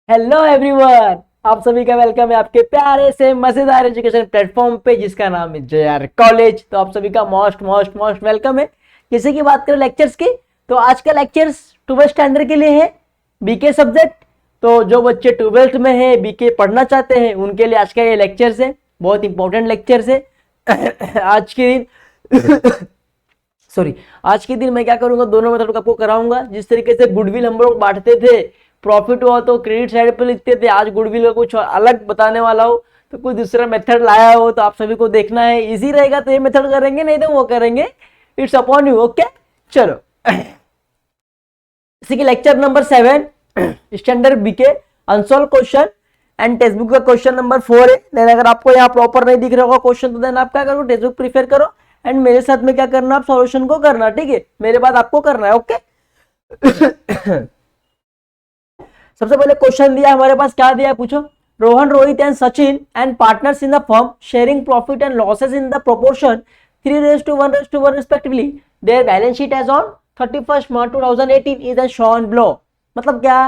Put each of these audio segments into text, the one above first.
Hello everyone, आप सभी का वेलकम है आपके प्यारे से मजेदार एजुकेशन प्लेटफॉर्म पे जिसका नाम है JR कॉलेज। तो आप सभी का मोस्ट मोस्ट मोस्ट वेलकम है। जैसे कि बात करें लेक्चर्स की, तो आज का लेक्चर्स 12th स्टैंडर्ड के लिए है, बीके सब्जेक्ट। तो जो बच्चे 12th में है, बीके पढ़ना चाहते हैं, उनके लिए आज का ये लेक्चर्स है, बहुत इंपॉर्टेंट लेक्चर्स है। आज के दिन सॉरी आज के दिन मैं क्या करूंगा, दोनों मेथड को आपको कराऊंगा। जिस तरीके से गुडविल हम लोग बांटते थे, प्रॉफिट हुआ तो क्रेडिट साइड पे लिखते थे, आज गुडविल का कुछ अलग बताने वाला हो, तो कुछ दूसरा मेथड लाया हो, तो आप सभी को देखना है। इजी रहेगा तो ये मेथड करेंगे, नहीं तो वो करेंगे, इट्स अपॉन यू। ओके, चलो। इसी के lecture number 7 standard BK unsolved question and text book का क्वेश्चन नंबर 4 है। देन अगर आपको यहाँ प्रॉपर नहीं दिख रहा होगा क्वेश्चन, तो देन आप क्या करो, टेक्स्ट बुक प्रीफर करो एंड मेरे साथ में क्या करना, आप सॉल्यूशन को करना, ठीक है। मेरे बाद आपको करना है। ओके। सबसे पहले क्वेश्चन दिया हमारे पास, क्या दिया है पूछो। Rohan, Rohit and Sachin and partners in the firm sharing profit and losses in the proportion 3:1:1 respectively. Their balance sheet as on 31st March 2018 is as shown below. मतलब क्या,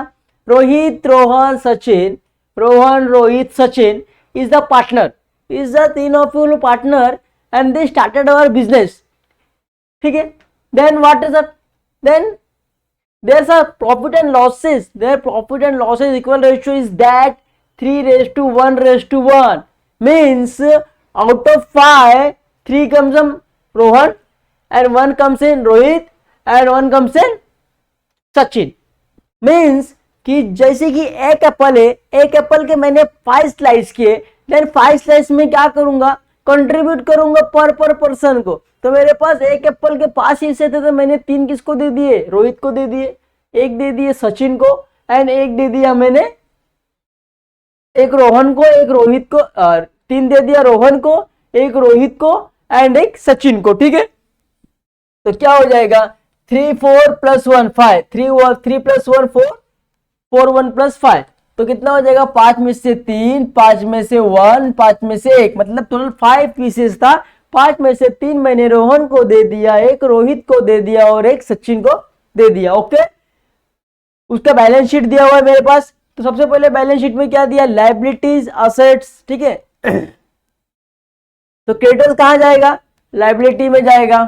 Rohit Rohan Sachin, Rohan Rohit Sachin is the partner, is the तीन of you partner and they started our business, ठीक है। then what is that, then there's a profit and losses, their profit and losses equal ratio is that 3:1:1 means out of 5 3 comes in Rohan and 1 comes in Rohit and 1 comes in Sachin। Means कि जैसे कि एक Apple है, एक Apple के मैंने 5 slice किए, then 5 slice में क्या करूंगा, कंट्रीब्यूट करूंगा पर पर्सन को। तो मेरे पास एक एप्पल के 5 हिस्से थे, तो मैंने 3 किसको दे दिए, रोहित को दे दिए, एक दे दिए सचिन को एंड एक दे दिया मैंने, एक रोहन को, एक रोहित को, 3 दे दिया रोहन को, एक रोहित को एंड एक सचिन को, ठीक है। तो क्या हो जाएगा, 3 4 + 1 5, 3 + 1 4, 4 1 + 5, तो कितना हो जाएगा, 5 में से 3, 5 में से 1, 5 में से 1, मतलब टोटल 5 पीसेस था। 5 में से 3 मैंने रोहन को दे दिया, एक रोहित को दे दिया और एक सचिन को दे दिया। ओके, उसका बैलेंस शीट दिया हुआ है मेरे पास। तो सबसे पहले बैलेंस शीट में क्या दिया, लायबिलिटीज असेट्स, ठीक है। तो क्रेडिटर्स कहां जाएगा, लायबिलिटी में जाएगा।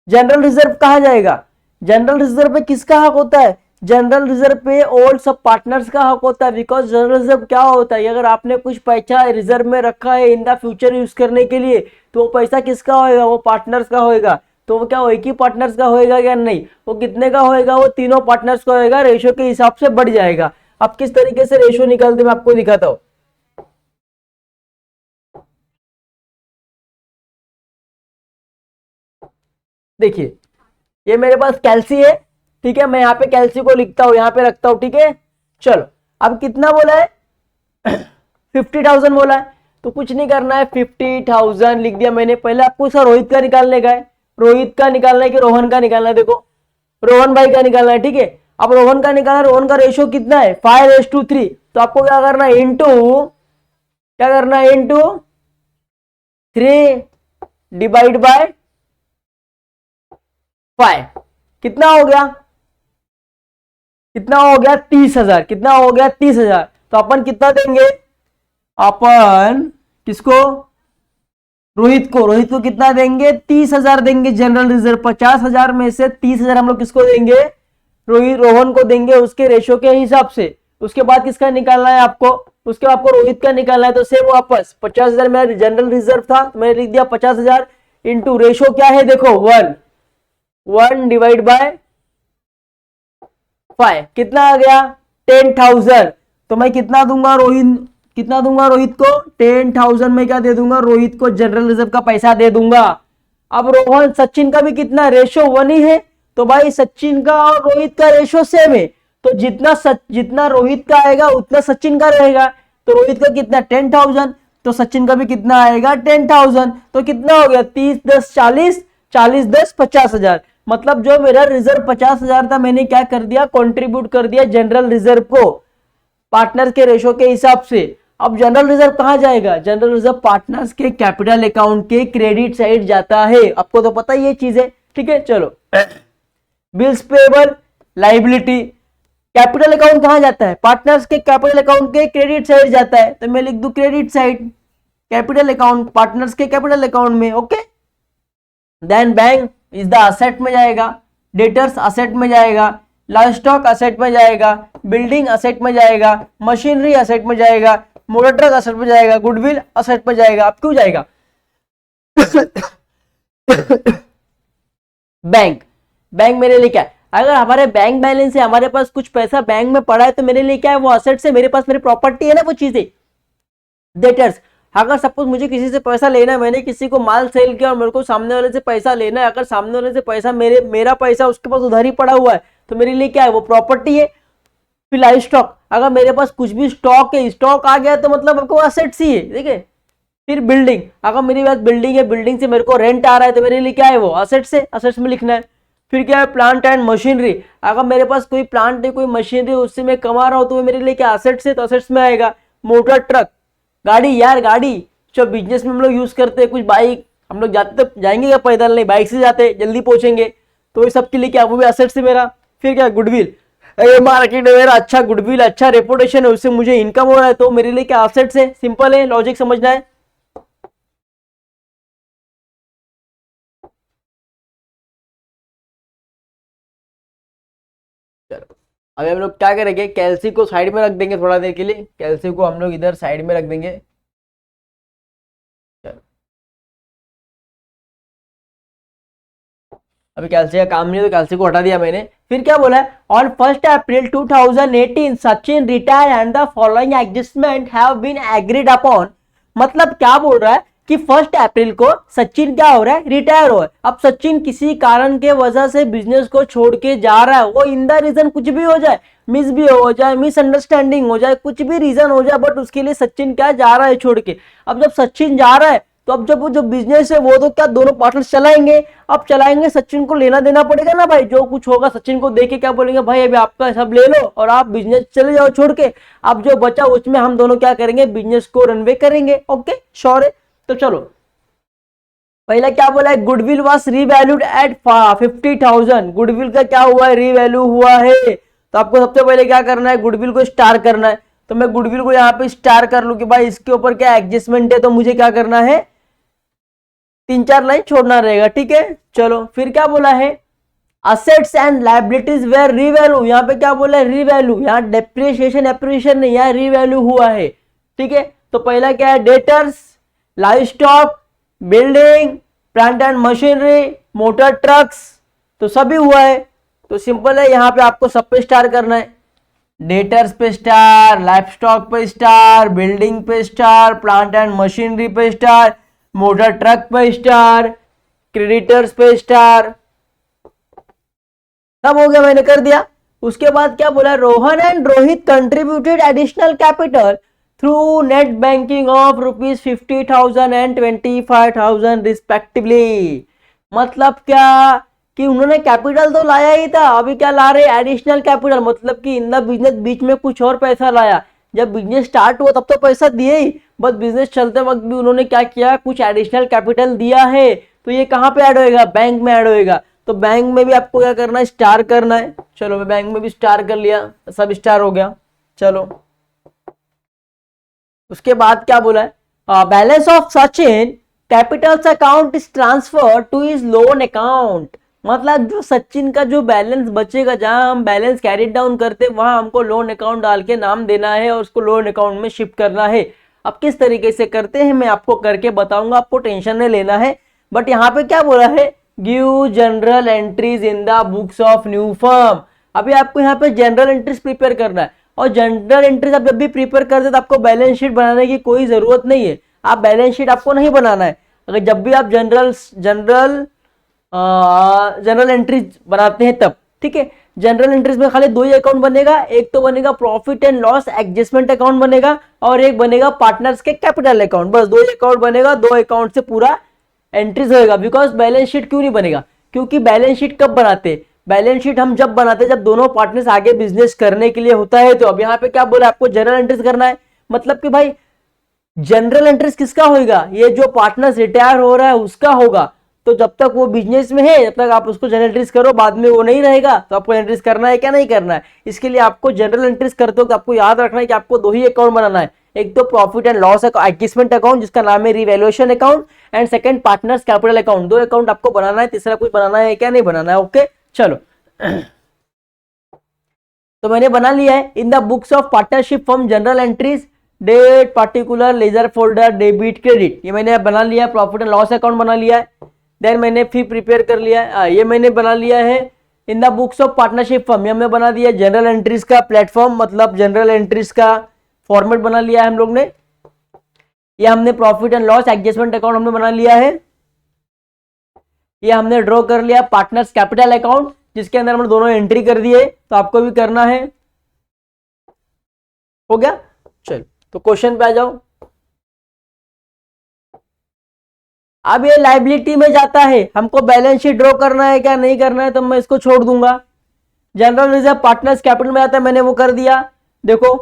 जनरल रिजर्व कहां जाएगा, जनरल रिजर्व पे किसका हक होता है, जनरल रिजर्व पे ऑल सब पार्टनर्स का हक होता है। बिकॉज जनरल रिजर्व क्या होता है, अगर आपने कुछ पैसा रिजर्व में रखा है इन द फ्यूचर यूज करने के लिए, तो वो पैसा किसका होएगा, वो पार्टनर्स का होएगा। तो वो क्या एक ही पार्टनर्स का होएगा क्या, नहीं, वो कितने का होएगा, वो तीनों पार्टनर्स का होएगा, रेशियो के हिसाब से बढ़ जाएगा। अब किस तरीके से रेशियो निकालते मैं आपको दिखाता हूं। देखिए, ये मेरे पास कैल्सी है, ठीक है। मैं यहाँ पे कैल्सी को लिखता हूं, यहाँ पे रखता हूं, ठीक है। चलो, अब कितना बोला है, 50,000 बोला है, तो कुछ नहीं करना है, 50,000 लिख दिया मैंने। पहले आपको इसका रोहित का निकालने का है, रोहित का निकालना है कि रोहन का निकालना है, देखो रोहन भाई का निकालना है, ठीक है। अब रोहन का निकालना, रोहन का रेशियो कितना है, 5:3, तो आपको क्या करना है, क्या करना है, इंटू 3 डिवाइड बाय 5, कितना हो गया, कितना हो गया, 30,000, कितना हो गया, 30,000। तो अपन कितना देंगे, अपन किसको, रोहित को, रोहित को कितना देंगे, 30,000 देंगे जनरल रिजर्व। 50,000 में से 30,000 हम लोग किसको देंगे, रोहित रोहन को देंगे, उसके रेशो के हिसाब से। उसके बाद किसका निकालना है आपको, उसके बाद आपको रोहित का निकालना है। तो सेम वापस 50,000 मेरा जनरल रिजर्व था, तो मैंने लिख दिया 50,000 इंटू रेशो क्या है, देखो 1 डिवाइड बाय 5, कितना आ गया, 10,000। तो मैं कितना दूंगा, रोहित कितना दूंगा, रोहित को 10,000 में क्या दे दूंगा, रोहित को जनरल रिजर्व का पैसा दे दूंगा। अब रोहन सचिन का भी कितना, रेशो 1 ही है, तो भाई सचिन का और रोहित का रेशो सेम है, तो जितना रोहित का आएगा उतना सचिन का रहेगा। तो रोहित का कितना, 10,000, तो सचिन का भी कितना आएगा, 10,000। तो कितना हो गया, 30 10 40, 40 10 50,000। मतलब जो मेरा रिजर्व 50,000 था, मैंने क्या कर दिया, कंट्रीब्यूट कर दिया जनरल रिजर्व को पार्टनर के रेशो के हिसाब से। अब जनरल रिजर्व कहां जाएगा, जनरल रिजर्व पार्टनर्स के कैपिटल अकाउंट के क्रेडिट साइड जाता है, आपको तो पता ही ये चीज है, ठीक है। चलो, bills payable, liability, capital account कहां जाता है, पार्टनर्स के कैपिटल अकाउंट के क्रेडिट साइड जाता है, तो मैं लिख दूं credit side, capital account partners के कैपिटल अकाउंट में, okay. Then bank is the asset में जाएगा, डेटर्स असेट में जाएगा, लाइव स्टॉक असेट में जाएगा, बिल्डिंग असेट में जाएगा, मशीनरी असेट में जाएगा, मोटर ट्रक असेट में जाएगा, गुडविल असेट में जाएगा। अब क्यों जाएगा? बैंक, बैंक मेरे लिए क्या है, अगर हमारे बैंक बैलेंस है, हमारे पास कुछ पैसा बैंक में पड़ा है, तो मेरे लिए क्या है, वो असेट्स है, मेरे पास मेरी प्रॉपर्टी है ना वो चीजें। डेटर्स, अगर सपोज मुझे किसी से पैसा लेना है, मैंने किसी को माल सेल किया और मेरे को सामने वाले से पैसा लेना है, अगर सामने वाले से पैसा मेरा पैसा उसके पास उधार ही पड़ा हुआ है, तो मेरे लिए क्या है, वो प्रॉपर्टी है। फिर लाइव स्टॉक, अगर मेरे पास कुछ भी स्टॉक है, स्टॉक आ गया तो मतलब आपको असेट्स ही है, ठीक है। फिर बिल्डिंग, अगर मेरे पास बिल्डिंग है, बिल्डिंग से मेरे को रेंट आ रहा है, तो मेरे लिए क्या है, वो असेट्स है, असेट्स में लिखना है। फिर क्या है, प्लांट एंड मशीनरी, अगर मेरे पास कोई प्लांट है, कोई मशीनरी, उससे मैं कमा रहा हूं, तो वो मेरे लिए क्या असेट्स है, तो असेट्स में आएगा। मोटर ट्रक, गाड़ी, यार गाड़ी जो बिजनेस में हम लोग यूज करते हैं, कुछ बाइक, हम लोग जाते तो जाएंगे क्या पैदल, नहीं बाइक से जाते, जल्दी पहुंचेंगे, तो ये सब के लिए क्या, वो भी असेट्स है मेरा। फिर क्या, गुडविल, मार्केट में मेरा अच्छा गुडविल, अच्छा रेपुटेशन है, उससे मुझे इनकम हो रहा है, तो मेरे लिए क्या असेट्स है। सिंपल है, लॉजिक समझना है। चलो अभी हम लोग क्या करेंगे, कैल्सी को साइड में रख देंगे थोड़ा देर के लिए, कैल्सी को हम लोग इधर साइड में रख देंगे। चलो अभी कैल्सी का काम नहीं है, तो कैल्सी को हटा दिया मैंने। फिर क्या बोला है, on 1 April 2018 Sachin retire and the following adjustment have been agreed upon. मतलब क्या बोल रहा है कि 1 अप्रैल को सचिन क्या हो रहा है, रिटायर हो रहा है। अब सचिन किसी कारण के वजह से बिजनेस को छोड़ के जा रहा है, वो इन द रीजन कुछ भी हो जाए, मिस भी हो जाए, मिसअंडरस्टैंडिंग हो जाए, कुछ भी रीजन हो जाए, बट उसके लिए सचिन क्या जा रहा है छोड़ के। अब जब सचिन जा रहा है, तो अब जब वो जो बिजनेस है वो तो क्या दोनों पार्टनर्स चलाएंगे। अब चलाएंगे, सचिन को लेना देना पड़ेगा ना भाई, जो कुछ होगा सचिन को देके क्या बोलेंगे, भाई अभी आपका सब ले लो और आप बिजनेस चले जाओ छोड़ के, अब जो बचा उसमें हम दोनों क्या करेंगे, बिजनेस को रनवे करेंगे। ओके श्योर है। तो चलो पहला क्या बोला है, goodwill was revalued at 50,000। Goodwill का क्या हुआ है, रीवैल्यू हुआ है। तो आपको सबसे पहले क्या करना है, गुडविल को स्टार करना है। तो मैं गुडविल को यहाँ पे स्टार कर लूं कि भाई इसके ऊपर क्या एडजस्टमेंट है, तो मुझे क्या करना है, 3-4 लाइन छोड़ना रहेगा, ठीक है। चलो फिर क्या बोला है, assets and liabilities were revalue. यहाँ पे क्या बोला है, रीवैल्यू, यहाँ डेप्रिसिएशन एप्रिसिएशन नहीं, यहाँ रीवैल्यू हुआ है, ठीक है। तो पहला क्या है, debtors, live stock, building, plant and machinery, motor trucks, तो सभी हुआ है। तो सिंपल है, यहाँ पे आपको सब पे स्टार करना है, डेटर्स पे स्टार, लाइफ स्टॉक पे स्टार, बिल्डिंग पे स्टार, प्लांट एंड मशीनरी पे स्टार, मोटर ट्रक पे स्टार, क्रेडिटर्स पे स्टार, सब हो गया, मैंने कर दिया। उसके बाद क्या बोला, Rohan and Rohit contributed additional capital through net banking of ₹50,000 and 25,000 respectively. मतलब क्या कि उन्होंने कैपिटल तो लाया ही था, अभी क्या ला रहे, एडिशनल कैपिटल, मतलब कि इन द बिजनेस बीच में कुछ और पैसा लाया। जब बिजनेस स्टार्ट हुआ तब तो पैसा दिए ही, बस बिजनेस चलते वक्त भी उन्होंने क्या किया, कुछ एडिशनल कैपिटल दिया है। तो ये कहां पे ऐड होएगा, बैंक में ऐड होएगा। तो बैंक में भी आपको क्या करना है, स्टार करना है। चलो मैं बैंक में भी स्टार कर लिया, सब स्टार हो गया। चलो उसके बाद क्या बोला है, balance of Sachin capitals account is transfer to his loan account. मतलब जो सचिन का जो बैलेंस बचेगा, जहां हम बैलेंस कैरी डाउन करते हैं, वहां हमको लोन अकाउंट डाल के नाम देना है और उसको लोन अकाउंट में शिफ्ट करना है। अब किस तरीके से करते हैं मैं आपको करके बताऊंगा, आपको टेंशन नहीं लेना है। बट यहाँ पे क्या बोला है, give general entries in the books of new firm. अभी आपको यहाँ पे जनरल एंट्रीज प्रिपेयर करना है, और जनरल एंट्रीज आप जब भी प्रिपेयर करते तो आपको बैलेंस शीट बनाने की कोई जरूरत नहीं है। आप बैलेंस शीट आपको नहीं बनाना है। अगर जब भी आप जनरल एंट्रीज बनाते हैं तब, ठीक है। जनरल एंट्रीज में खाली 2 ही अकाउंट बनेगा, एक तो बनेगा profit and loss adjustment account बनेगा, और एक बनेगा पार्टनर्स के कैपिटल अकाउंट। बस 2 ही अकाउंट बनेगा, 2 अकाउंट से पूरा एंट्रीज होएगा। बिकॉज बैलेंस शीट क्यों नहीं बनेगा, क्योंकि बैलेंस शीट कब बनाते, बैलेंस शीट हम जब बनाते हैं जब दोनों पार्टनर्स आगे बिजनेस करने के लिए होता है। तो अब यहाँ पे क्या बोला, आपको जनरल एंट्रीज करना है। मतलब कि भाई जनरल एंट्रीज किसका होगा, ये जो पार्टनर्स रिटायर हो रहा है उसका होगा। तो जब तक वो बिजनेस में है जब तक आप उसको जनरल एंट्रीज करो, बाद में वो नहीं रहेगा तो आपको एंट्रीज करना है क्या नहीं करना है। इसके लिए आपको जनरल एंट्रीज करते हो तो आपको याद रखना है कि आपको दो ही अकाउंट बनाना है, एक तो profit and loss adjustment account जिसका नाम है revaluation account, and second partners capital account. दो अकाउंट आपको बनाना है, तीसरा कुछ बनाना है क्या नहीं बनाना है। ओके चलो तो मैंने बना लिया है। In the books of partnership form journal entries date particular ledger folder debit credit, ये मैंने बना लिया है। प्रॉफिट एंड लॉस अकाउंट बना लिया है। देन मैंने फी प्रिपेयर कर लिया है, ये मैंने बना लिया है। In the books of partnership form ये हमने बना दिया जनरल एंट्रीज का प्लेटफॉर्म, मतलब जनरल एंट्रीज का फॉर्मेट बना लिया है हम लोग ने। ये हमने profit and loss adjustment account हमने बना लिया है। ये हमने ड्रॉ कर लिया पार्टनर्स कैपिटल अकाउंट जिसके अंदर हमने दोनों एंट्री कर दिए, तो आपको भी करना है। हो गया, चलो तो क्वेश्चन पे आ जाओ। अब ये लायबिलिटी में जाता है, हमको बैलेंस शीट ड्रॉ करना है क्या नहीं करना है, तो मैं इसको छोड़ दूंगा। जनरल रिजर्व पार्टनर्स कैपिटल में आता है, मैंने वो कर दिया। देखो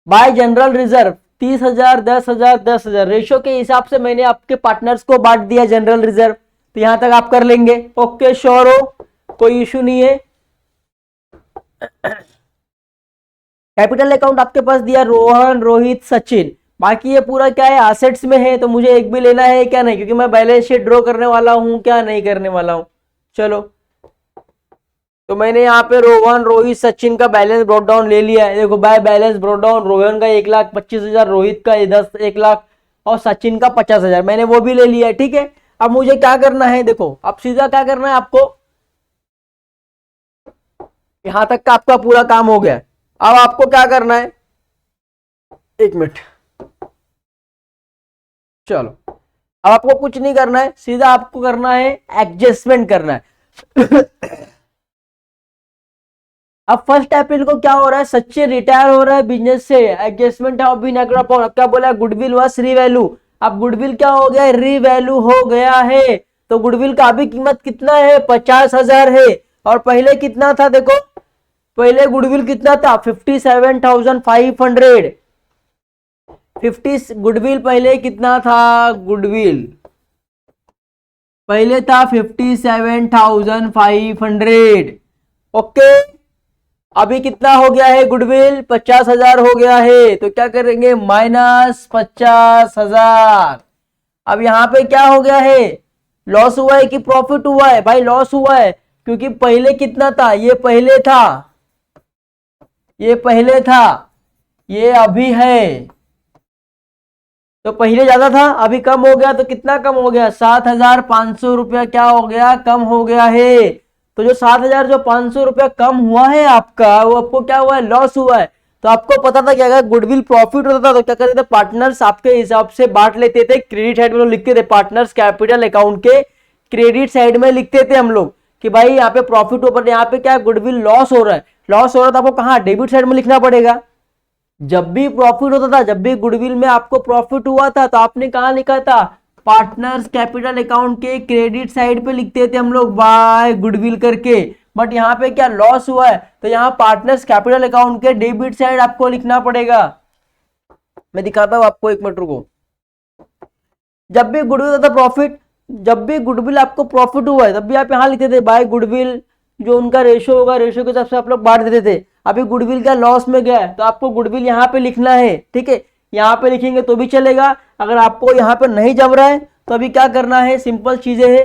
बाय जनरल रिजर्व 30,000 10,000 10,000 रेशो के हिसाब से मैंने आपके पार्टनर्स को बांट दिया जनरल रिजर्व। तो यहां तक आप कर लेंगे। ओके श्योर हो, कोई इश्यू नहीं है। कैपिटल अकाउंट आपके पास दिया रोहन रोहित सचिन, बाकी ये पूरा क्या है एसेट्स में है, तो मुझे एक भी लेना है क्या नहीं, क्योंकि मैं बैलेंस शीट ड्रॉ करने वाला हूं क्या नहीं करने वाला हूं। चलो तो मैंने यहाँ पे रोहन रोहित सचिन का बैलेंस ब्रोक डाउन ले लिया है। देखो by balance broke down Rohan का 1,25,000, रोहित का 1 लाख और सचिन का 50,000 मैंने वो भी ले लिया है। ठीक है, अब मुझे क्या करना है, देखो अब सीधा क्या करना है आपको, यहां तक का आपका पूरा काम हो गया। अब आपको क्या करना है, एक मिनट, चलो अब आपको कुछ नहीं करना है, सीधा आपको करना है एडजस्टमेंट करना है। अब 1 अप्रैल को क्या हो रहा है, सचिन रिटायर हो रहा है बिजनेस से, एडजस्टमेंट ऑफ बीन अपॉन। अब क्या बोला, गुडविल वाज रीवैल्यू। अब गुडविल क्या हो गया, रीवैल्यू हो गया है। तो गुडविल का अभी कीमत कितना है, 50,000 है। और पहले कितना था, देखो पहले गुडविल कितना था, 57,500। 50 गुडविल पहले कितना था, गुडविल पहले था 57,500। ओके अभी कितना हो गया है गुडविल, 50,000 हो गया है। तो क्या करेंगे, -50,000। अब यहां पे क्या हो गया है, लॉस हुआ है कि प्रॉफिट हुआ है, भाई लॉस हुआ है, क्योंकि पहले कितना था, ये पहले था, ये पहले था, ये अभी है। तो पहले ज्यादा था अभी कम हो गया, तो कितना कम हो गया, 7,500 रुपया क्या हो गया, कम हो गया है। तो जो 7,000 जो 500 रुपया कम हुआ है आपका, वो आपको क्या हुआ है, लॉस हुआ है। तो आपको पता था कि अगर गुडविल प्रॉफिट होता था तो क्या करते थे, पार्टनर्स आपके हिसाब से बांट लेते थे। क्रेडिट साइड में लिखते थे, पार्टनर्स कैपिटल अकाउंट के क्रेडिट साइड में लिखते थे हम लोग कि भाई यहाँ पे प्रॉफिट हो, पर यहाँ पे क्या गुडविल लॉस हो रहा है। लॉस हो रहा था, आपको कहाँ डेबिट साइड में लिखना पड़ेगा। जब भी प्रॉफिट होता था, जब भी गुडविल में आपको प्रॉफिट हुआ था, तो आपने कहां लिखा था, पार्टनर्स कैपिटल अकाउंट के क्रेडिट साइड पे लिखते थे हम लोग बाय गुडविल करके। बट यहाँ पे क्या लॉस हुआ है, तो यहाँ पार्टनर्स कैपिटल अकाउंट के डेबिट साइड आपको लिखना पड़ेगा। मैं दिखाता हूं आपको, एक मिनट रुको। जब भी गुडविल होता था प्रॉफिट, जब भी गुडविल आपको प्रॉफिट हुआ है, तब भी आप यहाँ लिखते थे बाय गुडविल, जो उनका रेशो होगा रेशो के हिसाब से आप लोग बांट देते थे। अभी गुडविल का लॉस में गया है, तो आपको गुडविल यहाँ पे लिखना है। ठीक है, यहाँ पे लिखेंगे तो भी चलेगा। अगर आपको यहाँ पे नहीं जम रहा है तो अभी क्या करना है, सिंपल चीजें है।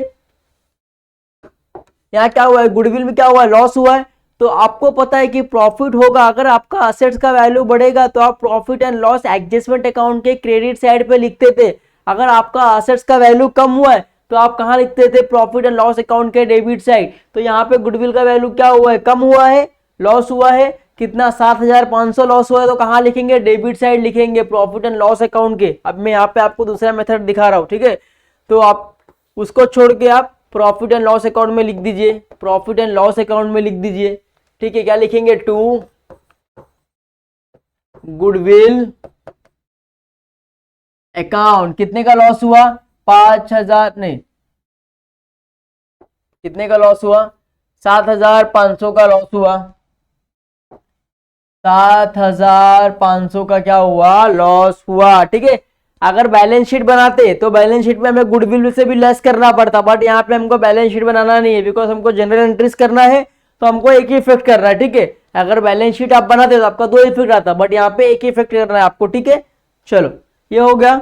यहाँ क्या हुआ है, गुडविल में क्या हुआ है, लॉस हुआ है। तो आपको पता है कि प्रॉफिट होगा, अगर आपका असेट्स का वैल्यू बढ़ेगा तो आप profit and loss adjustment account के क्रेडिट साइड पे लिखते थे। अगर आपका असेट्स का वैल्यू कम हुआ है तो आप कहाँ लिखते थे, प्रॉफिट एंड लॉस अकाउंट के डेबिट साइड। तो यहाँ पे गुडविल का वैल्यू क्या हुआ है, कम हुआ है, लॉस हुआ है। कितना, 7,500 लॉस हुआ है, तो कहाँ लिखेंगे, डेबिट साइड लिखेंगे, प्रॉफिट एंड लॉस अकाउंट के। अब मैं यहाँ पे आपको दूसरा मेथड दिखा रहा हूँ, ठीक है। तो आप उसको छोड़ के आप प्रॉफिट एंड लॉस अकाउंट में लिख दीजिए, प्रॉफिट एंड लॉस अकाउंट में लिख दीजिए। ठीक है, क्या लिखेंगे, टू गुडविल अकाउंट। कितने का लॉस हुआ, 5,000 नहीं, कितने का लॉस हुआ, 7,500 का लॉस हुआ। 7,500 का क्या हुआ, लॉस हुआ। ठीक है, अगर बैलेंस शीट बनाते तो बैलेंस शीट में हमें गुडविल से भी लेस करना पड़ता, बट यहाँ पे हमको बैलेंस शीट बनाना नहीं है, बिकॉज हमको जनरल एंट्रीज करना है, तो हमको एक ही इफेक्ट करना है। ठीक है, अगर बैलेंस शीट आप बनाते तो आपका 2 इफेक्ट आता, बट यहाँ पे एक ही इफेक्ट करना है आपको। ठीक है, चलो ये हो गया।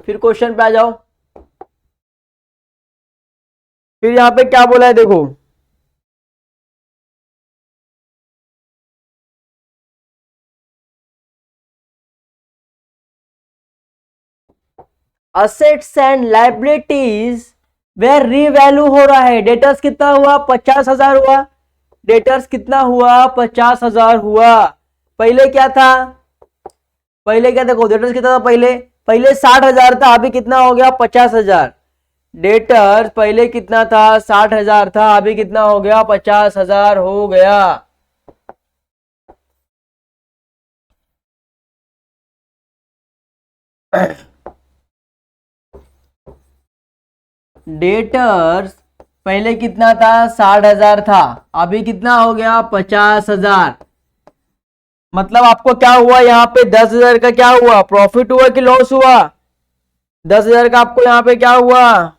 फिर क्वेश्चन पे आ जाओ। फिर यहाँ पे क्या बोला है देखो, assets and liabilities were revalue हो रहा है। डेटर्स कितना हुआ, 50,000 हुआ। डेटर्स कितना हुआ, 50,000 हुआ। पहले क्या था, पहले क्या देखो, डेटर्स कितना था, पहले 60,000 था, अभी कितना हो गया, 50,000। डेटर्स पहले कितना था, 60,000 था, अभी कितना हो गया, 50,000 हो गया। डेटर्स पहले कितना था, 60,000 था, अभी कितना हो गया, 50,000। मतलब आपको क्या हुआ, यहाँ पे 10,000 का क्या हुआ, प्रॉफिट हुआ कि लॉस हुआ। 10,000 का आपको यहाँ पे क्या हुआ,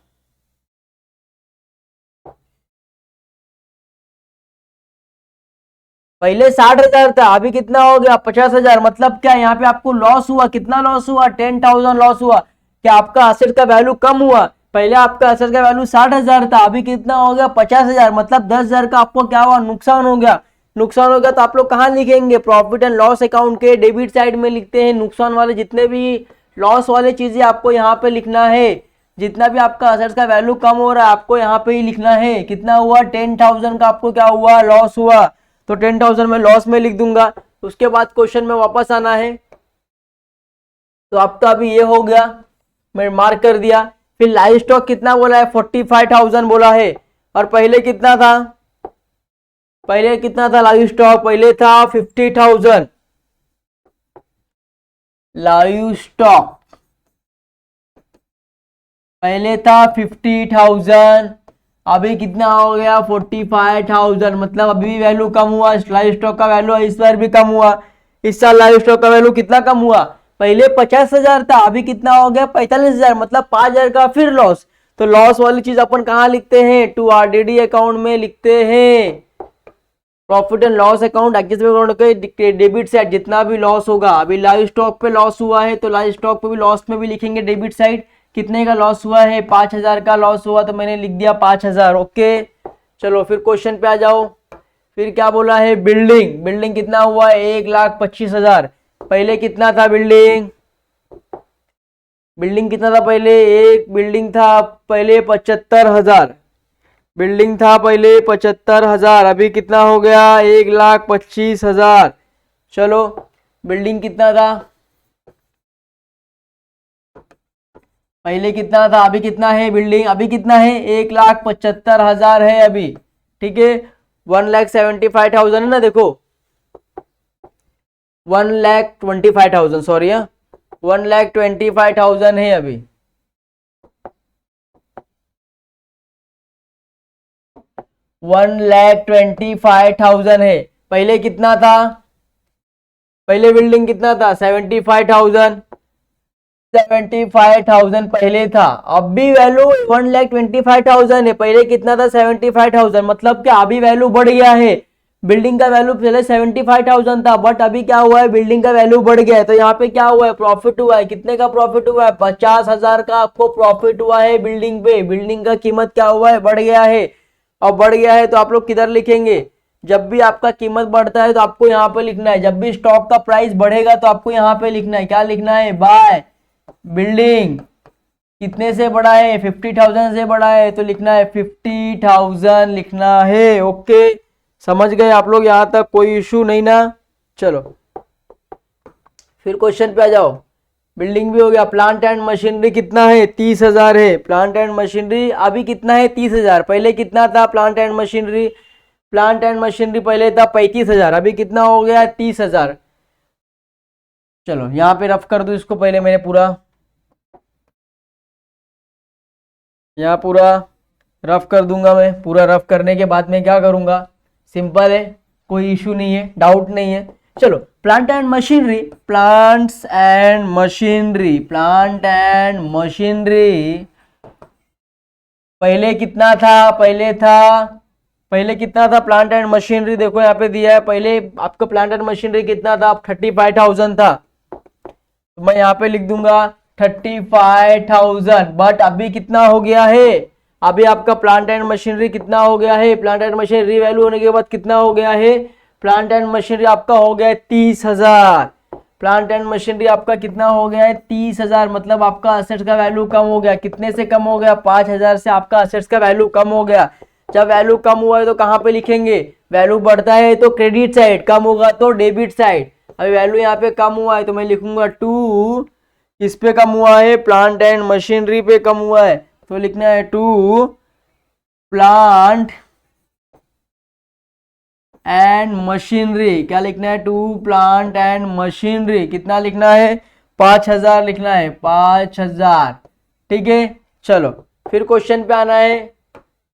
पहले 60,000 था, अभी कितना हो गया, 50,000। मतलब क्या यहाँ पे आपको लॉस हुआ, कितना लॉस हुआ, 10,000 लॉस हुआ। क्या आपका असेट का वैल्यू कम हुआ, पहले आपका असेट का वैल्यू 60,000 था, अभी कितना हो गया, 50,000। मतलब 10,000 का आपको क्या हुआ, नुकसान हो गया। नुकसान हो गया तो आप लोग कहाँ लिखेंगे, प्रॉफिट एंड लॉस अकाउंट के डेबिट साइड में लिखते हैं। नुकसान वाले जितने भी लॉस वाले चीजें आपको यहाँ पे लिखना है। जितना भी आपका असेट्स का वैल्यू कम हो रहा है आपको यहाँ पे ही लिखना है। कितना हुआ, 10,000 का आपको क्या हुआ, लॉस हुआ, तो 10,000 में लॉस में लिख दूंगा। उसके बाद क्वेश्चन में वापस आना है। तो आपका अभी ये हो गया, मैं मार्क कर दिया। फिर लाइव स्टॉक कितना बोला है, 45,000 बोला है। और पहले कितना था, पहले कितना था लाइव स्टॉक, पहले था 50,000 लाइव स्टॉक, पहले था 50,000, अभी कितना हो गया, 45,000। मतलब अभी भी वैल्यू कम हुआ, लाइव स्टॉक का वैल्यू इस बार भी कम हुआ। इस साल लाइव स्टॉक का वैल्यू कितना कम हुआ, पहले 50,000 था, अभी कितना हो गया, 45,000। मतलब 5,000 का फिर लॉस। तो लॉस वाली चीज अपन कहाँ लिखते हैं, टू आरडीडी अकाउंट में लिखते हैं। Profit and loss account, account के डेबिट साइड जितना भी लॉस होगा, अभी लाइव स्टॉक पे लॉस हुआ है तो लाइव स्टॉक पे भी लॉस में भी लिखेंगे डेबिट साइड। कितने का लॉस हुआ है, 5,000 का लॉस हुआ, तो मैंने लिख दिया 5,000। ओके, चलो फिर क्वेश्चन पे आ जाओ। फिर क्या बोला है, बिल्डिंग, बिल्डिंग कितना हुआ, 1,25,000। पहले कितना था बिल्डिंग, बिल्डिंग कितना था पहले, एक बिल्डिंग था पहले 75,000। बिल्डिंग था पहले 75,000, अभी कितना हो गया, 1,25,000। चलो बिल्डिंग कितना था, पहले कितना था, अभी कितना है बिल्डिंग, अभी कितना है, 1,75,000 है अभी। ठीक है, 1,75,000 है ना, देखो 1,25,000, सॉरी 1,25,000 है अभी। 1,25,000 है, पहले कितना था, पहले बिल्डिंग कितना था, 75,000। 75,000 पहले था, अब भी वैल्यू 1,25,000 है, पहले कितना था, 75,000। मतलब क्या अभी वैल्यू बढ़ गया है। बिल्डिंग का वैल्यू पहले 75,000 था, बट अभी क्या हुआ है, बिल्डिंग का वैल्यू बढ़ गया है। तो यहाँ पे क्या हुआ है, प्रॉफिट हुआ है। कितने का प्रॉफिट हुआ है, 50,000 का आपको प्रॉफिट हुआ है बिल्डिंग पे। बिल्डिंग का कीमत क्या हुआ है, बढ़ गया है। और बढ़ गया है तो आप लोग किधर लिखेंगे, जब भी आपका कीमत बढ़ता है तो आपको यहाँ पे लिखना है। जब भी स्टॉक का प्राइस बढ़ेगा तो आपको यहाँ पे लिखना है, क्या लिखना है, बाय बिल्डिंग कितने से बड़ा है, 50,000 से बड़ा है, तो लिखना है 50,000 लिखना है। ओके, समझ गए आप लोग यहां तक, कोई इशू नहीं ना। चलो फिर क्वेश्चन पे आ जाओ। बिल्डिंग भी हो गया। प्लांट एंड मशीनरी कितना है, 30,000 है। प्लांट एंड मशीनरी अभी कितना है, 30,000। पहले कितना था plant and machinery, plant and machinery पहले था 35,000, अभी कितना हो गया, 30,000। चलो यहाँ पे रफ कर दो इसको, पहले मैंने पूरा यहाँ पूरा रफ कर दूंगा। मैं पूरा रफ करने के बाद में क्या करूंगा, सिंपल है, कोई इशू नहीं है, डाउट नहीं है। चलो plant and machinery, plants and machinery, plant and machinery पहले कितना था, पहले कितना था प्लांट एंड मशीनरी, देखो यहाँ पे दिया है, पहले आपका प्लांट एंड मशीनरी कितना था, 35,000 था, तो मैं यहाँ पे लिख दूंगा 35,000। बट अभी कितना हो गया है, अभी आपका प्लांट एंड मशीनरी कितना हो गया है, प्लांट एंड मशीनरी वैल्यू होने के बाद कितना हो गया है, प्लांट एंड मशीनरी आपका हो गया है 30,000। प्लांट एंड मशीनरी आपका कितना हो गया है, 30,000। मतलब आपका असेट्स का वैल्यू कम हो गया, कितने से कम हो गया, 5,000 से आपका असेट्स का वैल्यू कम हो गया। जब वैल्यू कम हुआ है तो कहाँ पे लिखेंगे, वैल्यू बढ़ता है तो क्रेडिट साइड, कम होगा तो डेबिट साइड। अभी वैल्यू यहाँ पे कम हुआ है तो मैं लिखूंगा 2, किस पे कम हुआ है, प्लांट एंड मशीनरी पे कम हुआ है, तो लिखना है 2 प्लांट एंड मशीनरी। क्या लिखना है, 2 प्लांट एंड मशीनरी, कितना लिखना है, 5,000 लिखना है, 5,000। ठीक है, चलो फिर क्वेश्चन पे आना है।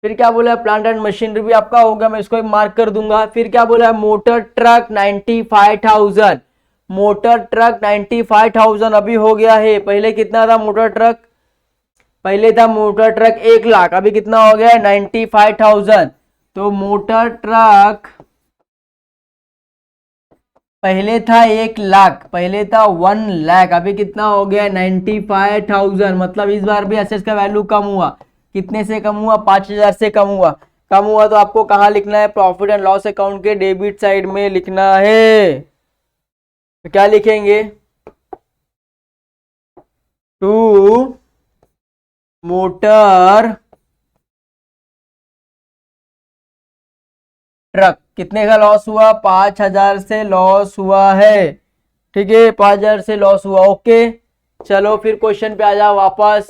फिर क्या बोला है, प्लांट एंड मशीनरी भी आपका होगा, मैं इसको एक मार्क कर दूंगा। फिर क्या बोला है, मोटर ट्रक 95,000, मोटर ट्रक 95,000 अभी हो गया है। पहले कितना था मोटर ट्रक, पहले था मोटर ट्रक 1,00,000, अभी कितना हो गया है 95,000। तो मोटर ट्रक पहले था 1,00,000, पहले था 1,00,000, अभी कितना हो गया 95,000। मतलब इस बार भी एसेट्स का वैल्यू कम हुआ, कितने से कम हुआ, 5,000 से कम हुआ। कम हुआ तो आपको कहाँ लिखना है, प्रॉफिट एंड लॉस अकाउंट के डेबिट साइड में लिखना है। तो क्या लिखेंगे, 2 मोटर ट्रक, कितने का लॉस हुआ, 5,000 से लॉस हुआ है। ठीक है, 5,000 से लॉस हुआ। ओके, चलो फिर क्वेश्चन पे आ जाओ वापस।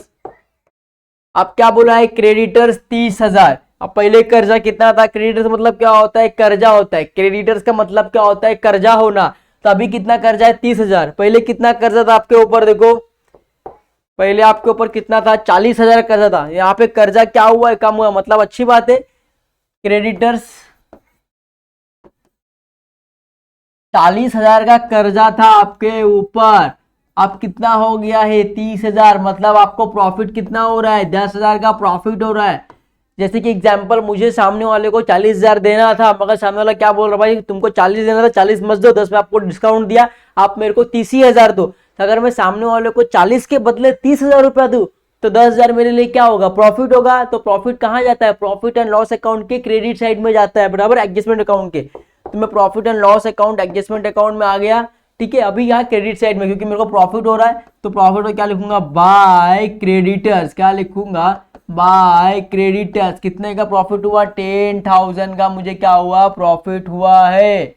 अब क्या बोला है, क्रेडिटर्स 30,000। अब पहले कर्जा कितना था, क्रेडिटर्स मतलब क्या होता है, कर्जा होता है, क्रेडिटर्स का मतलब क्या होता है, कर्जा होना। तो अभी कितना कर्जा है, 30,000। पहले कितना कर्जा था आपके ऊपर, देखो पहले आपके ऊपर कितना था, 40,000 कर्जा था। यहाँ पे कर्जा क्या हुआ है, कम हुआ, मतलब अच्छी बात है। क्रेडिटर्स 40,000 का कर्जा था आपके ऊपर, अब कितना हो गया है 30,000। मतलब आपको प्रॉफिट कितना हो रहा है, 10,000 का प्रॉफिट हो रहा है। जैसे कि एग्जांपल, मुझे सामने वाले को 40,000 देना था, मगर सामने वाला क्या बोल रहा, भाई तुमको 40 देना था, 40 मत दो, 10 में आपको डिस्काउंट दिया, आप मेरे को 30,000 दो। तो अगर मैं सामने वाले को 40 के बदले 30,000 रुपया दूं तो 10,000 मेरे लिए क्या होगा, प्रॉफिट होगा। तो प्रॉफिट कहाँ जाता है, प्रॉफिट एंड लॉस अकाउंट के क्रेडिट साइड में जाता है, बराबर, एडजस्टमेंट अकाउंट के। तो मैं profit and loss account adjustment account में आ गया। ठीक है, अभी यहाँ क्रेडिट साइड में, क्योंकि मेरे को प्रॉफिट हो रहा है, तो प्रॉफिट में क्या लिखूंगा, बाय क्रेडिटर्स। क्या लिखूंगा, बाय क्रेडिटर्स। कितने का प्रॉफिट हुआ, 10,000 का मुझे क्या हुआ, प्रॉफिट हुआ है।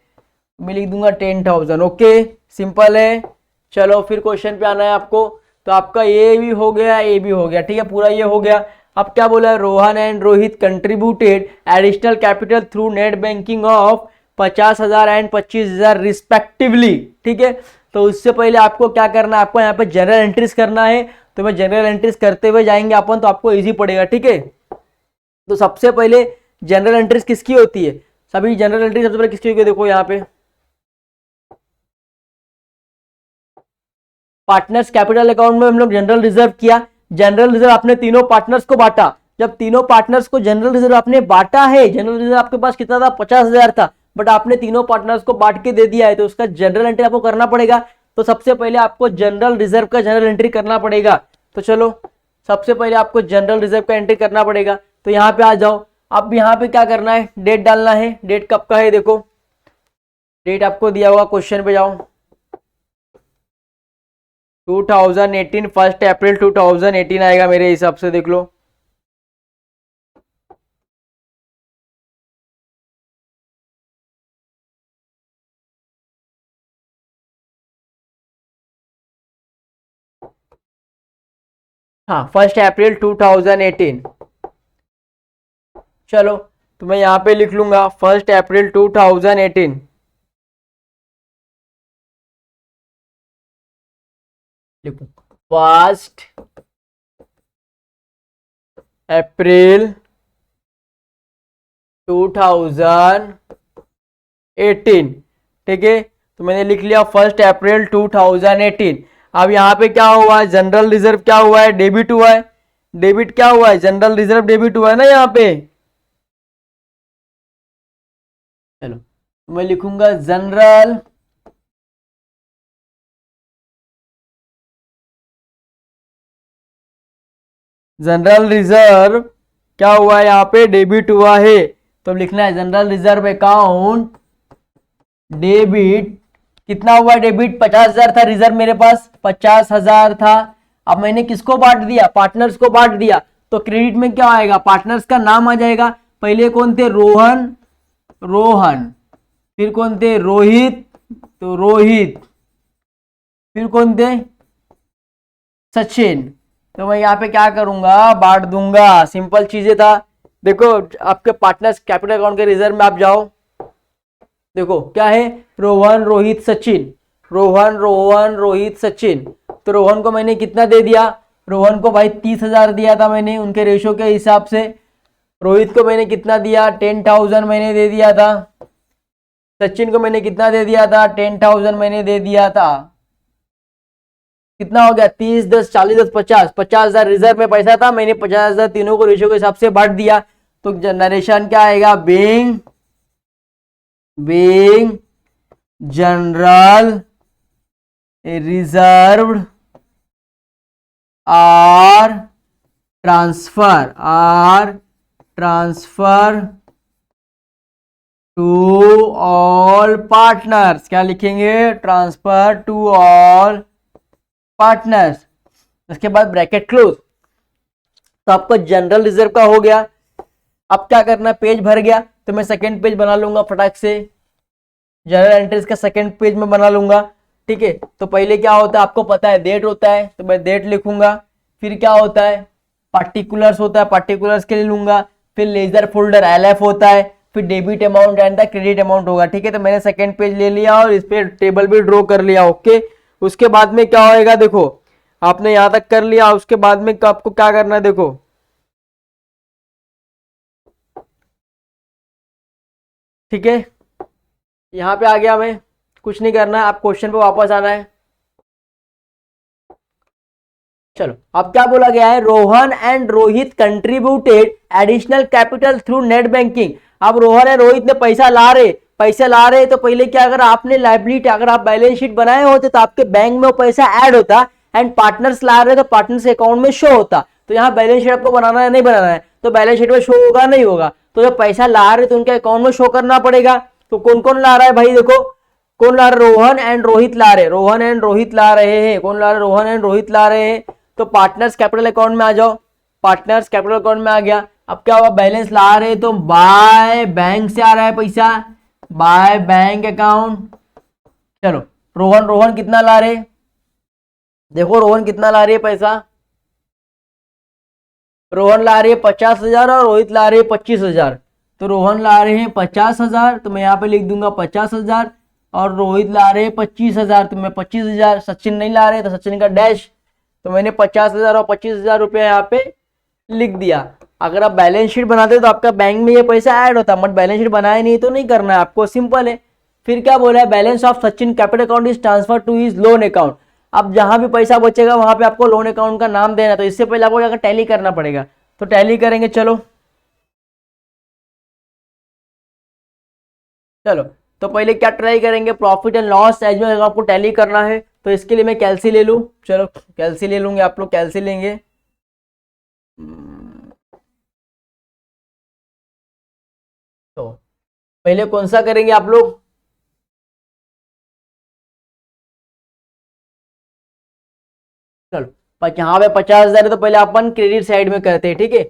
मैं लिख दूंगा 10,000। ओके, सिंपल है। चलो फिर क्वेश्चन पे आना है आपको। तो आपका ये भी हो गया, ये भी हो गया, ठीक है, पूरा ये हो गया। अब क्या बोला है, Rohan and Rohit contributed additional capital through net banking of 50,000 and 25,000 respectively. ठीक है, तो उससे पहले आपको क्या करना है, आपको यहाँ पे जनरल एंट्रीज करना है। तो मैं जनरल एंट्रीज करते हुए जाएंगे अपन, तो आपको इजी पड़ेगा। ठीक है, तो सबसे पहले जनरल एंट्रीज किसकी होती है, सभी जनरल एंट्री सबसे पहले किसकी होगी, देखो यहाँ पे पार्टनर्स कैपिटल अकाउंट में हम लोग जनरल रिजर्व किया। जनरल रिजर्व आपने तीनों पार्टनर्स को बांटा। जब तीनों पार्टनर्स को जनरल रिजर्व आपने बांटा है, जनरल रिजर्व आपके पास कितना था, 50,000 था, बट आपने तीनों पार्टनर्स को बांट के दे दिया है, तो उसका जनरल एंट्री आपको करना पड़ेगा। तो सबसे पहले आपको जनरल रिजर्व का जनरल एंट्री करना पड़ेगा। तो चलो सबसे पहले आपको जनरल रिजर्व का एंट्री करना पड़ेगा। तो यहाँ पे आ जाओ। अब यहाँ पे क्या करना है, डेट डालना है। डेट कब का है, देखो डेट आपको दिया हुआ, क्वेश्चन पे जाओ, 2018, 1 अप्रैल 2018 आएगा मेरे हिसाब से, देख लो। हाँ, 1 अप्रैल 2018। चलो तो मैं यहाँ पे लिख लूंगा 1 अप्रैल 2018। लिखू 1 अप्रैल 2018। 2018, ठीक है। तो मैंने लिख लिया 1 अप्रैल 2018। अब यहाँ पे क्या हुआ है, जनरल रिजर्व क्या हुआ है, डेबिट हुआ है। डेबिट क्या हुआ है, जनरल रिजर्व डेबिट हुआ है ना यहाँ पे। चलो तो मैं लिखूंगा जनरल रिजर्व क्या हुआ है, यहाँ पे डेबिट हुआ है। तो लिखना है जनरल रिजर्व अकाउंट डेबिट। कितना हुआ डेबिट, 50,000 था रिजर्व मेरे पास, 50,000 था। अब मैंने किसको बांट दिया, पार्टनर्स को बांट दिया। तो क्रेडिट में क्या आएगा, पार्टनर्स का नाम आ जाएगा। पहले कौन थे, रोहन, फिर कौन थे, रोहित, तो रोहित, फिर कौन थे, सचिन। तो मैं यहाँ पे क्या करूंगा, बांट दूंगा, सिंपल चीजें था। देखो आपके पार्टनर्स कैपिटल अकाउंट के रिजर्व में आप जाओ, देखो क्या है, रोहन, रोहित, सचिन, रोहन, रोहित, सचिन। तो रोहन को मैंने कितना दे दिया, रोहन को भाई 30,000 दिया था मैंने उनके रेशो के हिसाब से। रोहित को मैंने कितना दिया, 10,000 मैंने दे दिया था। सचिन को मैंने कितना दे दिया था, 10,000 मैंने दे दिया था। कितना हो गया, 30, 10, 40, 10, 50, 50,000 रिजर्व में पैसा था, मैंने 50,000 तीनों को रेशो के हिसाब से बांट दिया। तो जनरेशन क्या आएगा, being general reserve are transfer to all partners. क्या लिखेंगे, ट्रांसफर टू ऑल पार्टनर्स। उसके बाद ब्रैकेट क्लोज। तो आपका जनरल रिजर्व का हो गया। अब क्या करना, पेज भर गया तो मैं सेकंड पेज बना लूंगा फटाक से, जनरल एंट्रीज का सेकंड पेज में बना लूंगा, ठीक है। तो पहले क्या होता है आपको पता है, डेट होता है, तो मैं डेट लिखूंगा। फिर क्या होता है, पार्टिकुलर्स होता है, पार्टिकुलर्स के लिए लूंगा। फिर लेजर फोल्डर LF होता है, फिर debit amount and the credit amount होगा, ठीक है। तो मैंने सेकंड पेज ले लिया और इस पे टेबल भी ड्रॉ कर लिया, ओके। उसके बाद में क्या होएगा, देखो आपने यहां तक कर लिया, उसके बाद में आपको क्या करना है, देखो ठीक है। यहां पे आ गया मैं, कुछ नहीं करना है, आप क्वेश्चन पे वापस आना है। चलो अब क्या बोला गया है, Rohan and Rohit contributed additional capital through net banking. अब रोहन और रोहित ने पैसा ला रहे, तो पहले क्या, अगर आपने लाइबिलिटी, अगर आप बैलेंस शीट बनाए होते तो आपके बैंक में वो पैसा ऐड होता, एंड पार्टनर्स ला रहे तो पार्टनर्स अकाउंट में शो होता। तो यहाँ बैलेंस शीट आपको बनाना है, नहीं बनाना है, तो बैलेंस शीट में शो होगा नहीं होगा। तो जब पैसा ला रहे तो उनके अकाउंट में शो करना पड़ेगा। तो कौन कौन ला रहा है भाई, देखो कौन ला रहा है, रोहन एंड रोहित ला रहे, रोहन एंड रोहित ला रहे हैं। कौन ला रहे, रोहन एंड रोहित ला रहे हैं। तो पार्टनर्स कैपिटल अकाउंट में आ जाओ, पार्टनर्स कैपिटल अकाउंट में आ गया। अब क्या हुआ, बैलेंस ला रहे तो बाय बैंक से आ रहा है पैसा, बाय बैंक अकाउंट। चलो रोहन कितना ला रहे, देखो रोहन कितना ला रही है पैसा, रोहन ला रही है 50,000 और रोहित ला रही है 25,000। तो रोहन ला रहे हैं 50,000, तो मैं यहाँ पे लिख दूंगा 50,000, और रोहित ला रहे हैं 25,000, तो मैं 25,000। सचिन नहीं ला रहे तो सचिन का डैश, तो मैंने 50,000 और 25,000 रुपये यहाँ पे लिख दिया। अगर आप बैलेंस शीट बनाते तो आपका बैंक में ये पैसा ऐड होता, बट बैलेंस शीट बनाया नहीं तो नहीं करना है आपको, सिंपल है। फिर क्या बोला है, balance of Sachin capital account is transfer to his loan account. अब जहां भी पैसा बचेगा वहां पे आपको लोन अकाउंट का नाम देना, तो इससे पहले आपको जाकर टैली करना पड़ेगा, तो टैली करेंगे। चलो चलो तो पहले क्या ट्राई करेंगे, प्रॉफिट एंड लॉस एज में आपको टैली करना है, तो इसके लिए मैं कैलसी ले लूँ। चलो कैलसी ले लूंगे, आप लोग कैलसी लेंगे। तो पहले कौन सा करेंगे आप लोग, चलो यहाँ पे 50,000 है तो पहले अपन क्रेडिट साइड में करते हैं, ठीक है।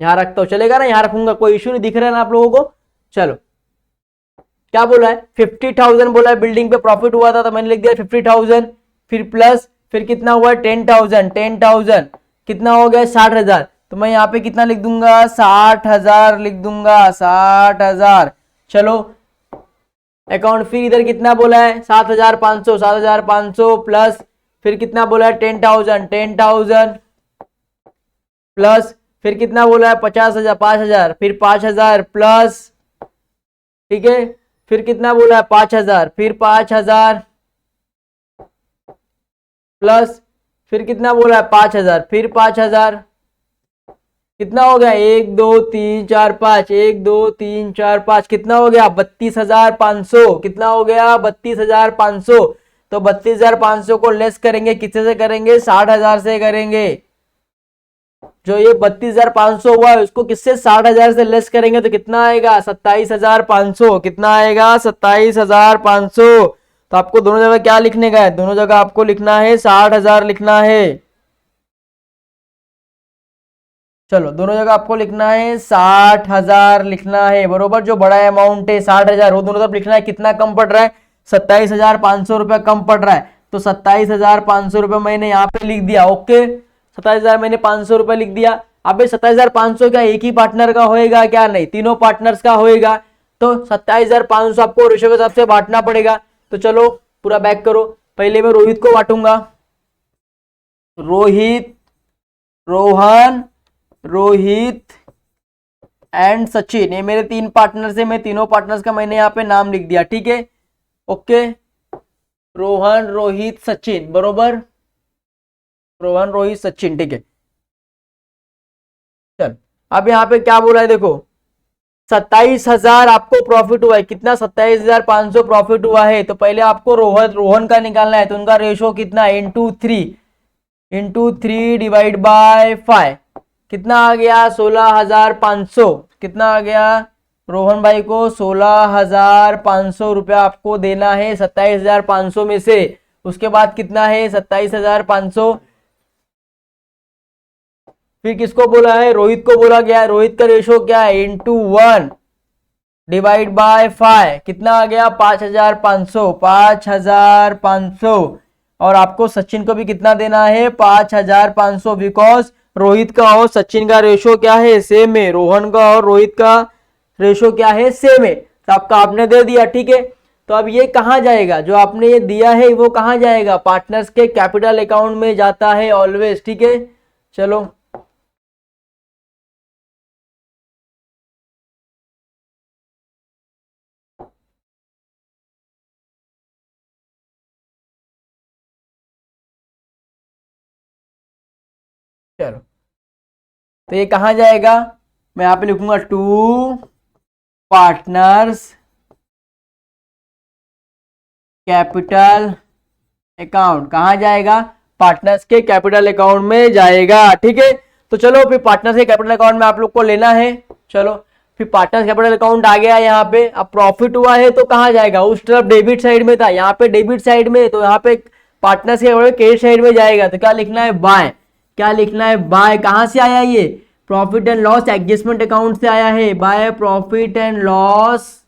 यहाँ रखता हूँ, चलेगा ना, यहाँ रखूंगा, कोई इशू नहीं, दिख रहा है ना आप लोगों को। चलो क्या बोला है, 50,000 बोला है, बिल्डिंग पे प्रॉफिट हुआ था तो मैंने लिख दिया 50,000, फिर प्लस, फिर कितना हुआ 10,000 कितना हो गया 60,000। तो मैं यहाँ पे कितना लिख दूंगा, 60,000 लिख दूंगा, 60,000। चलो अकाउंट, फिर इधर कितना बोला है 7,500 प्लस, फिर कितना बोला है 10,000 प्लस, फिर कितना बोला है 50,000, 5,000, फिर 5,000 प्लस ठीक है। फिर कितना बोला है 5,000, फिर 5,000 प्लस फिर कितना बोला है 5,000, फिर 5,000, कितना हो गया 1 2 3 4 5, 1 2 3 4 5, कितना हो गया 32,500, कितना हो गया 32,500। तो 32,500 को लेस करेंगे किससे से करेंगे 60,000 से करेंगे। जो ये 32,500 हुआ है उसको किससे 60,000 से लेस करेंगे तो कितना आएगा 27,500, कितना आएगा 27,500। तो आपको दोनों जगह क्या लिखने का है, दोनों जगह आपको लिखना है 60,000 लिखना है। चलो दोनों जगह आपको लिखना है 60,000 लिखना है, बरोबर। जो बड़ा अमाउंट है 60,000 वो दोनों तरफ लिखना है। कितना कम पड़ रहा है 27,500 रुपया कम पड़ रहा है। तो 27,500 रुपये मैंने यहाँ पे लिख दिया। ओके 27,000 मैंने 500 रुपये लिख दिया। अब 27,500 क्या एक ही पार्टनर का होएगा क्या, नहीं, तीनों पार्टनर्स का होएगा। तो 27,500 आपको रेशो के हिसाब से बांटना पड़ेगा। तो चलो पूरा बैक करो। पहले मैं रोहित को बांटूंगा, रोहित, रोहन, रोहित एंड सचिन, ये मेरे 3 पार्टनर्स है। मैं तीनों पार्टनर्स का मैंने यहाँ पे नाम लिख दिया, ठीक है। ओके रोहन, रोहित, सचिन, बरोबर, रोहन, रोहित, सचिन, ठीक है। चल अब यहाँ पे क्या बोला है देखो 27,000 आपको प्रॉफिट हुआ है। कितना 27,500 प्रॉफिट हुआ है। तो पहले आपको रोहन का निकालना है। तो उनका रेशो कितना है इंटू थ्री डिवाइड बाय 5, कितना आ गया 16,500। कितना आ गया रोहन भाई को 16,500 रुपया आपको देना है 27,500 में से। उसके बाद कितना है 27,500। फिर किसको बोला है रोहित को बोला गया है। रोहित का रेशो क्या है इंटू 1 डिवाइड बाय 5, कितना आ गया 5,500, 5,500। और आपको सचिन को भी कितना देना है 5,500, बिकॉज रोहित का और सचिन का रेशो क्या है सेम है। रोहन का और रोहित का रेशो क्या है सेम है। तो आपका आपने दे दिया, ठीक है। तो अब ये कहाँ जाएगा, जो आपने ये दिया है वो कहाँ जाएगा, पार्टनर्स के कैपिटल अकाउंट में जाता है ऑलवेज, ठीक है। चलो चलो तो ये कहाँ जाएगा, मैं यहाँ पे लिखूंगा टू पार्टनर्स कैपिटल अकाउंट। कहाँ जाएगा पार्टनर्स के कैपिटल अकाउंट में जाएगा, ठीक है। तो चलो फिर पार्टनर्स के कैपिटल अकाउंट में आप लोग को लेना है। चलो फिर पार्टनर्स कैपिटल अकाउंट आ गया यहाँ पे। अब प्रॉफिट हुआ है तो कहाँ जाएगा, उस तरफ डेबिट साइड में था, यहाँ पे डेबिट साइड में, तो यहाँ पे पार्टनर्स के क्रेडिट साइड में जाएगा। तो क्या लिखना है बाय, क्या लिखना है बाय। कहाँ से आया ये profit and loss adjustment account से आया है। By profit and loss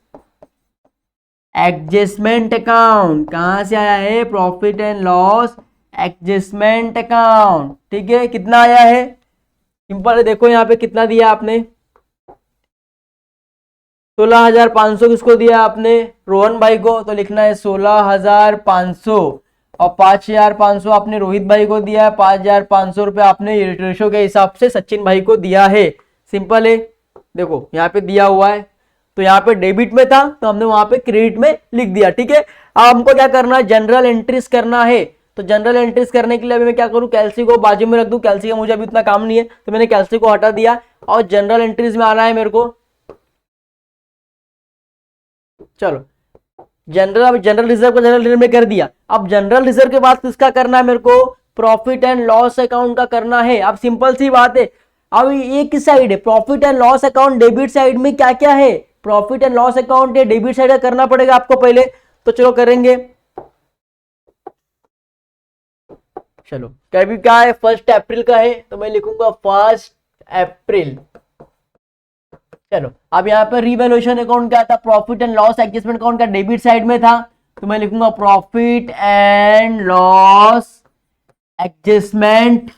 adjustment account, कहां से आया है profit and loss adjustment account, ठीक है। कितना आया है सिंपल है, देखो यहाँ पे कितना दिया आपने 16,500 किसको दिया आपने रोहन भाई को। तो लिखना है 16,500 और 5,500 आपने रोहित भाई को दिया है। 5,500 रुपये आपने रेशो के हिसाब से सचिन भाई को दिया है। सिंपल है, देखो यहाँ पे दिया हुआ है। तो यहाँ पे डेबिट में था तो हमने वहां पे क्रेडिट में लिख दिया, ठीक है। अब हमको क्या करना है जनरल एंट्रीज करना है। तो जनरल एंट्रीज करने के लिए अभी मैं क्या करूं, कैल्सी को बाजू में रख दूं। कैल्सी का मुझे अभी उतना काम नहीं है तो मैंने कैल्सी को हटा दिया और जनरल एंट्रीज में आना है मेरे को। चलो जनरल रिजर्व को जनरल रिजर्व में कर दिया। अब जनरल रिजर्व के बाद किसका करना है मेरे को, प्रॉफिट एंड लॉस अकाउंट का करना है। अब सिंपल सी बात है, अब ये किस साइड है profit and loss account, debit side में क्या क्या है प्रॉफिट एंड लॉस अकाउंट है, डेबिट साइड का करना पड़ेगा आपको पहले। तो चलो करेंगे। चलो कभी क्या है 1 अप्रैल का है तो मैं लिखूंगा 1 अप्रैल। चलो अब यहाँ पर रिवैल्यूएशन अकाउंट क्या था, profit and loss adjustment account का डेबिट साइड में था। तो मैं लिखूंगा profit and loss adjustment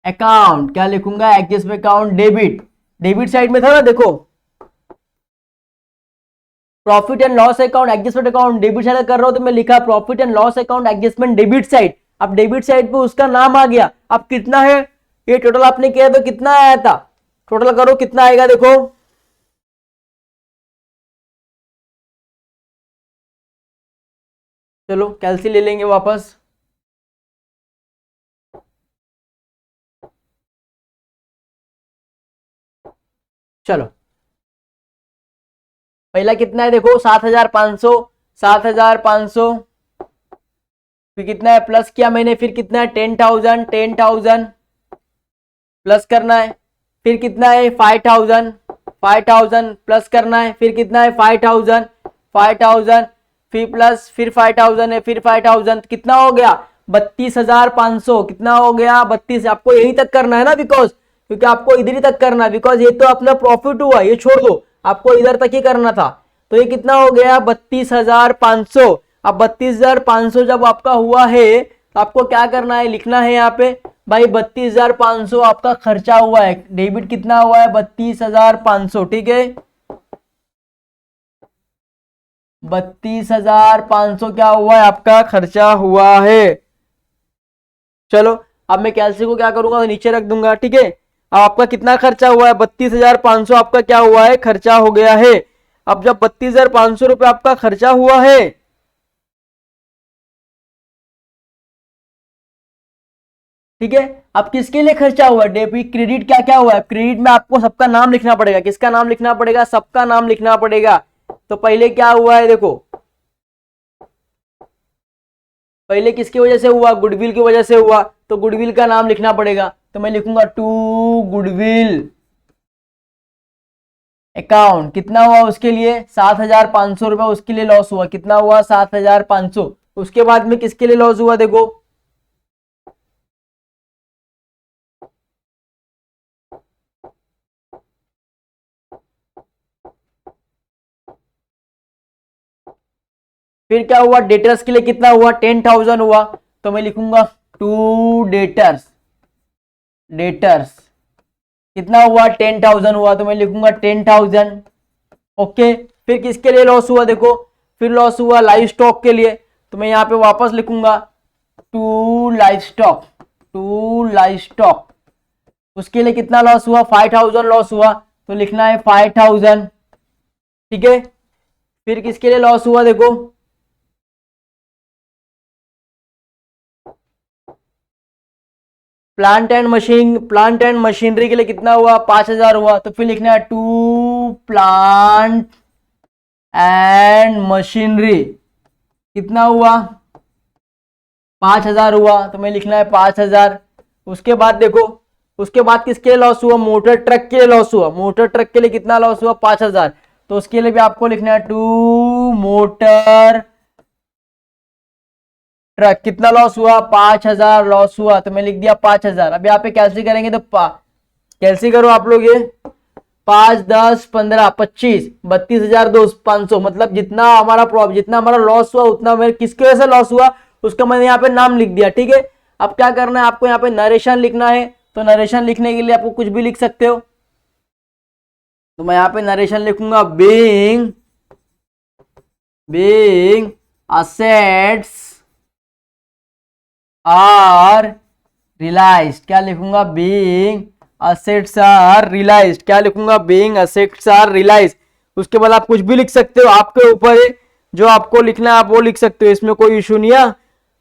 account, क्या लिखूंगा एडजस्टमेंट अकाउंट डेबिट साइड में था ना। देखो profit and loss account adjustment account debit side कर रहा हूं तो मैं लिखा profit and loss account adjustment debit side. अब डेबिट साइड पे उसका नाम आ गया। अब कितना है ये टोटल आपने किया तो कितना आया था टोटल करो कितना आएगा देखो, चलो कैलसी ले लेंगे वापस। चलो पहला कितना है देखो 7,500, 7,500, फिर कितना है प्लस किया मैंने, फिर कितना है 10,000, 10,000 प्लस करना है, फिर कितना है 5,000, 5,000 प्लस करना है, फिर कितना है 5,000, 5,000 फिर प्लस, फिर 5,000 है, फिर 5,000, कितना हो गया 32,500, कितना हो गया 32। आपको यही तक करना है ना, बिकॉज क्योंकि आपको इधर ही तक करना है, बिकॉज ये तो अपना प्रॉफिट हुआ, ये छोड़ दो, आपको इधर तक ही करना था। तो ये कितना हो गया 32,500। अब 32,500 जब आपका हुआ है तो आपको क्या करना है, लिखना है यहाँ पे भाई 32,500 आपका खर्चा हुआ है, डेबिट कितना हुआ है 32,500, ठीक है 32,500 क्या हुआ है आपका खर्चा हुआ है। चलो अब मैं कैलसी को क्या करूंगा, नीचे रख दूंगा, ठीक है। अब आपका कितना खर्चा हुआ है 32,500 आपका क्या हुआ है खर्चा हो गया है। अब जब 32,500 रुपए आपका खर्चा हुआ है, ठीक है, अब किसके लिए खर्चा हुआ है, डेबिट क्रेडिट क्या क्या हुआ है, क्रेडिट में आपको सबका नाम लिखना पड़ेगा, किसका नाम लिखना पड़ेगा, सबका नाम लिखना पड़ेगा। तो पहले क्या हुआ है देखो, पहले किसकी वजह से हुआ, गुडविल की वजह से हुआ, तो गुडविल का नाम लिखना पड़ेगा। तो मैं लिखूंगा टू गुडविल अकाउंट, कितना हुआ उसके लिए 7,500 रुपए उसके लिए लॉस हुआ, कितना हुआ 7,500। उसके बाद में किसके लिए लॉस हुआ देखो, फिर क्या हुआ डेटर्स के लिए कितना हुआ 10,000 हुआ। तो मैं लिखूंगा टू डेटर्स, डेटर्स कितना हुआ 10,000 हुआ, तो मैं लिखूंगा 10,000, ओके। फिर किसके लिए लॉस हुआ देखो, फिर लॉस हुआ लाइव स्टॉक के लिए, तो मैं यहाँ पे वापस लिखूंगा to livestock, to livestock, उसके लिए कितना लॉस हुआ 5,000 लॉस हुआ, तो लिखना है 5,000, ठीक है। फिर किसके लिए लॉस हुआ देखो, plant and machine, plant and machinery के लिए कितना हुआ 5,000 हुआ, तो फिर लिखना है टू प्लांट एंड मशीनरी कितना हुआ 5,000 हुआ, तो मैं लिखना है 5,000। उसके बाद देखो, उसके बाद किसके लिए लॉस हुआ, मोटर ट्रक के लिए लॉस हुआ, मोटर ट्रक के लिए कितना लॉस हुआ 5,000, तो उसके लिए भी आपको लिखना है टू मोटर ट्रक कितना लॉस हुआ 5,000 लॉस हुआ, तो मैं लिख दिया 5,000। अब यहाँ पे कैलसी करेंगे तो कैलसी करो आप लोग, ये 5, 10, 15, 25, 32,500, मतलब जितना हमारा प्रॉफिट, जितना हमारा लॉस हुआ उतना मेरे किसकी वजह से लॉस हुआ उसका मैंने यहाँ पे नाम लिख दिया, ठीक है। अब क्या करना है आपको, यहाँ पे नरेशन लिखना है, तो नरेशन लिखने के लिए आपको कुछ भी लिख सकते हो, तो मैं यहाँ पे नरेशन लिखूंगा बीइंग असेट्स आर रियलाइज्ड, क्या लिखूंगा बीइंग असेट्स आर रियलाइज्ड, क्या लिखूंगा बीइंग असेट्स आर रियलाइज्ड। उसके बाद आप कुछ भी लिख सकते हो, आपके ऊपर है, जो आपको लिखना है आप वो लिख सकते हो, इसमें कोई इशू नहीं है।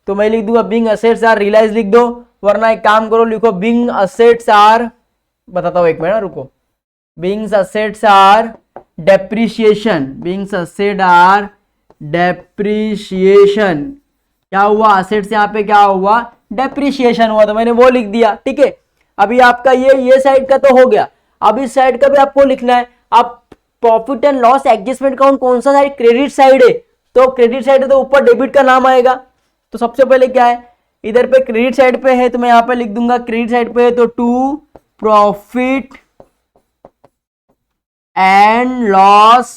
तो मैं लिख दूंगा बीइंग असेट्स आर रियलाइज लिख दो, वरना एक काम करो लिखो बीइंग असेट्स आर, बताता हूं एक मिनट रुको, being assets are depreciation, being asset are depreciation, क्या हुआ असेट्स यहाँ पे क्या हुआ डेप्रिसिएशन हुआ, तो मैंने वो लिख दिया, ठीक है। अभी आपका ये साइड का तो हो गया, अब इस साइड का भी आपको लिखना है। आप profit and loss adjustment account कौन सा साइड, क्रेडिट साइड है, तो क्रेडिट साइड है तो ऊपर डेबिट का नाम आएगा। तो सबसे पहले क्या है, इधर पे क्रेडिट साइड पे है, तो मैं यहाँ पे लिख दूंगा क्रेडिट साइड पे है तो to profit and loss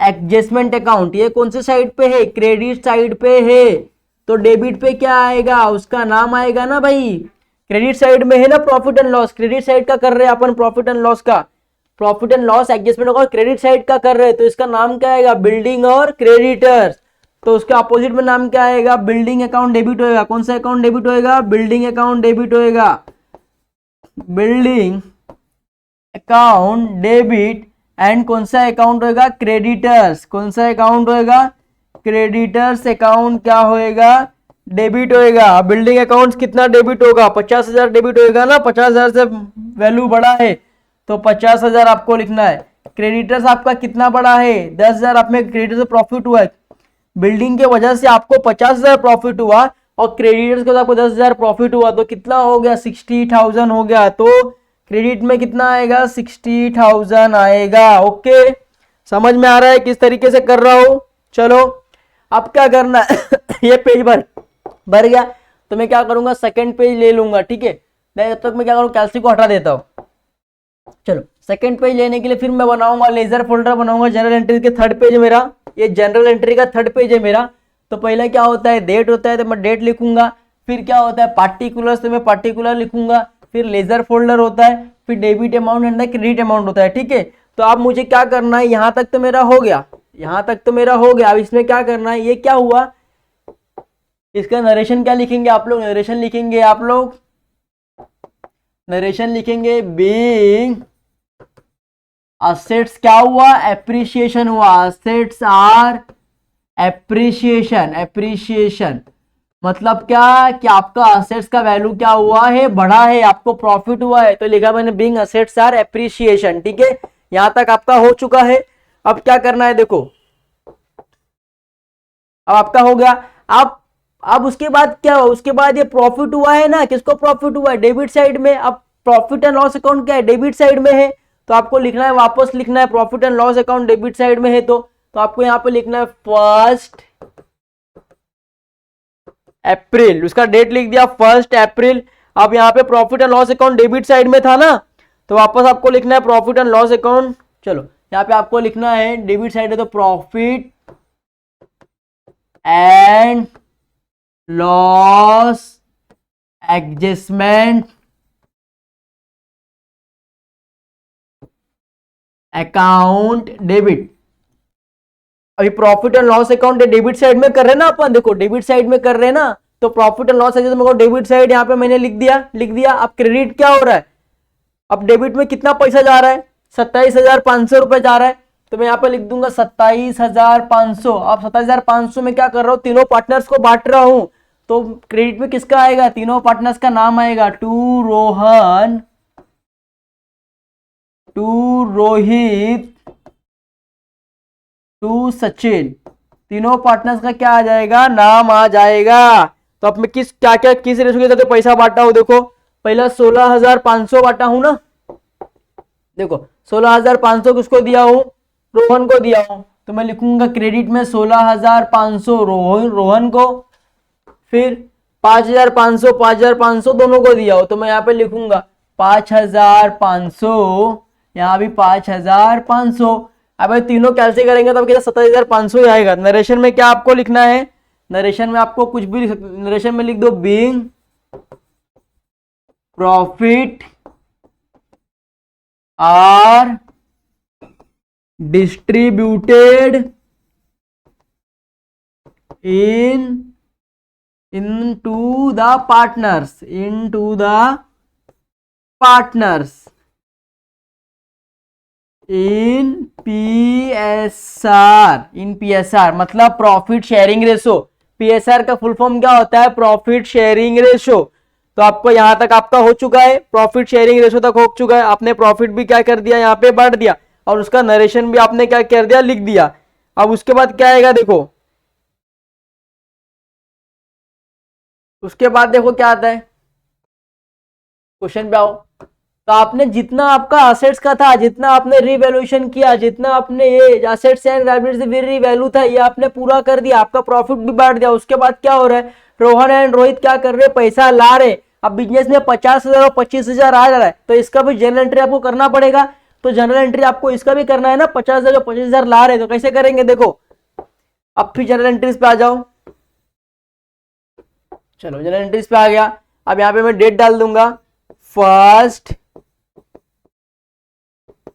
adjustment account, ये कौन से साइड पे है, क्रेडिट साइड पे है, तो डेबिट पे क्या आएगा उसका नाम आएगा ना भाई, क्रेडिट साइड में है ना profit and loss, credit side का कर रहे हैं अपन प्रॉफिट एंड लॉस का, profit and loss adjustment account credit side का कर रहे हैं, तो इसका नाम क्या आएगा बिल्डिंग और क्रेडिटर्स, तो उसके अपोजिट में नाम क्या आएगा बिल्डिंग अकाउंट डेबिट होएगा। कौन सा अकाउंट डेबिट होएगा, बिल्डिंग अकाउंट डेबिट होएगा, बिल्डिंग अकाउंट डेबिट एंड कौन सा अकाउंट होएगा, क्रेडिटर्स। कौन सा अकाउंट होएगा, क्रेडिटर्स अकाउंट क्या होएगा, डेबिट होएगा। बिल्डिंग अकाउंट्स कितना डेबिट होगा, 50,000 डेबिट होएगा ना, 50,000 से वैल्यू बड़ा है तो 50,000 आपको लिखना है। क्रेडिटर्स आपका कितना बड़ा है, 10,000 आप में क्रेडिटर से प्रॉफिट हुआ है, बिल्डिंग के वजह से आपको 50,000 प्रॉफिट हुआ और क्रेडिटर्स को आपको 10,000 प्रॉफिट हुआ तो कितना हो गया, 60,000 हो गया। तो क्रेडिट में कितना आएगा, 60,000 आएगा। ओके, समझ में आ रहा है किस तरीके से कर रहा हूं। चलो अब क्या करना है ये पेज भर गया तो मैं क्या करूंगा, सेकंड पेज ले लूंगा। ठीक है, जब तक मैं क्या करूँ, कैल्सी को हटा देता हूँ। चलो सेकंड पेज लेने के लिए फिर मैं बनाऊंगा लेजर फोल्डर बनाऊंगा जनरल एंट्री के थर्ड पेज मेरा, ये जनरल एंट्री का थर्ड पेज है मेरा। तो पहले क्या होता है, डेट होता है तो मैं डेट लिखूंगा, फिर क्या होता है पार्टिकुलर्स तो मैं पार्टिकुलर लिखूंगा, फिर लेजर फोल्डर होता है, फिर debit amount and credit amount होता है। ठीक है, तो अब मुझे क्या करना है, यहां तक तो मेरा हो गया, यहां तक तो मेरा हो गया। अब इसमें क्या करना है, ये क्या हुआ, इसका नरेशन क्या लिखेंगे आप लोग, नरेशन लिखेंगे आप लोग, नरेशन लिखेंगे बीइंग असेट्स क्या हुआ, एप्रिसिएशन हुआ, असेट्स आर एप्रिसिएशन। एप्रिसिएशन मतलब क्या कि आपका असेट्स का वैल्यू क्या हुआ है, बढ़ा है, आपको प्रॉफिट हुआ है, तो लिखा मैंने बीइंग असेट्स आर एप्रिसिएशन। ठीक है, यहां तक आपका हो चुका है। अब क्या करना है, देखो अब आपका हो गया। अब उसके बाद क्या हुआ, उसके बाद ये प्रॉफिट हुआ है ना, किसको प्रॉफिट हुआ है, डेबिट साइड में। अब प्रॉफिट एंड लॉस अकाउंट क्या है, डेबिट साइड में है, तो आपको लिखना है, वापस लिखना है, profit and loss account debit side में है तो आपको यहां पे लिखना है 1 अप्रैल, उसका डेट लिख दिया 1 अप्रैल। अब यहाँ पे profit and loss account debit side में था ना, तो वापस आपको लिखना है प्रॉफिट एंड लॉस अकाउंट। चलो यहाँ पे आपको लिखना है डेबिट साइड है तो profit and loss adjustment account debit. अभी profit and loss account debit side में कर रहे हैं ना अपन, देखो डेबिट साइड में कर रहे हैं ना, तो profit and loss adjustment debit side यहाँ पे मैंने लिख दिया। अब क्रेडिट क्या हो रहा है, अब डेबिट में कितना पैसा जा रहा है, 27,500 रुपए जा रहा है, तो मैं यहाँ पे लिख दूंगा 27,500। अब 27,500 में क्या कर रहा हूँ, तीनों पार्टनर्स को बांट रहा हूं, तो क्रेडिट में किसका आएगा, तीनों पार्टनर्स का नाम आएगा, to Rohan, to Rohit, to Sachin, तीनों पार्टनर्स का क्या आ जाएगा, नाम आ जाएगा। तो अब मैं किस रेशो के साथ पैसा बांटा हूं, देखो पहला 16,500 बांटा हूं ना, देखो 16,500 किसको दिया हूं, रोहन को दिया हूं, तो मैं लिखूंगा क्रेडिट में 16,500 रोहन को, फिर 5,500 दोनों को दिया हो, तो मैं यहाँ पे लिखूंगा 5,500, यहाँ भी 5,500। अब तीनों कैसे करेंगे तो कितना 27,500 ही आएगा। नरेशन में क्या आपको लिखना है, नरेशन में आपको कुछ भी नरेशन में लिख दो, being profit are distributed into the partners, into the partners in PSR, in PSR मतलब प्रॉफिट शेयरिंग रेशो। PSR का फुल फॉर्म क्या होता है, प्रॉफिट शेयरिंग रेशो। तो आपको यहां तक आपका हो चुका है, प्रॉफिट शेयरिंग रेशो तक हो चुका है, आपने प्रॉफिट भी क्या कर दिया, यहाँ पे बांट दिया, और उसका नरेशन भी आपने क्या कर दिया, लिख दिया। अब उसके बाद क्या आएगा, देखो उसके बाद देखो क्या आता है, क्वेश्चन पे आओ। तो आपने जितना आपका असेट्स का था, जितना आपने रिवैल्यूएशन किया, जितना आपने ये असेट्स एंड लायबिलिटीज रीवैल्यू था, ये आपने पूरा कर दिया, आपका प्रॉफिट भी बांट दिया। उसके बाद क्या हो रहा है, रोहन एंड रोहित क्या कर रहे हैं, पैसा ला रहे। अब बिजनेस में 50,000 और 25,000 आ रहा है, तो इसका भी जनरल एंट्री आपको करना पड़ेगा। तो जनरल एंट्री आपको इसका भी करना है ना, 50,000 और 25,000 ला रहे, तो कैसे करेंगे, देखो अब फिर जनरल एंट्रीज पे आ जाओ। चलो जनरल एंट्रीज पे आ गया। अब यहाँ पे मैं डेट डाल दूंगा 1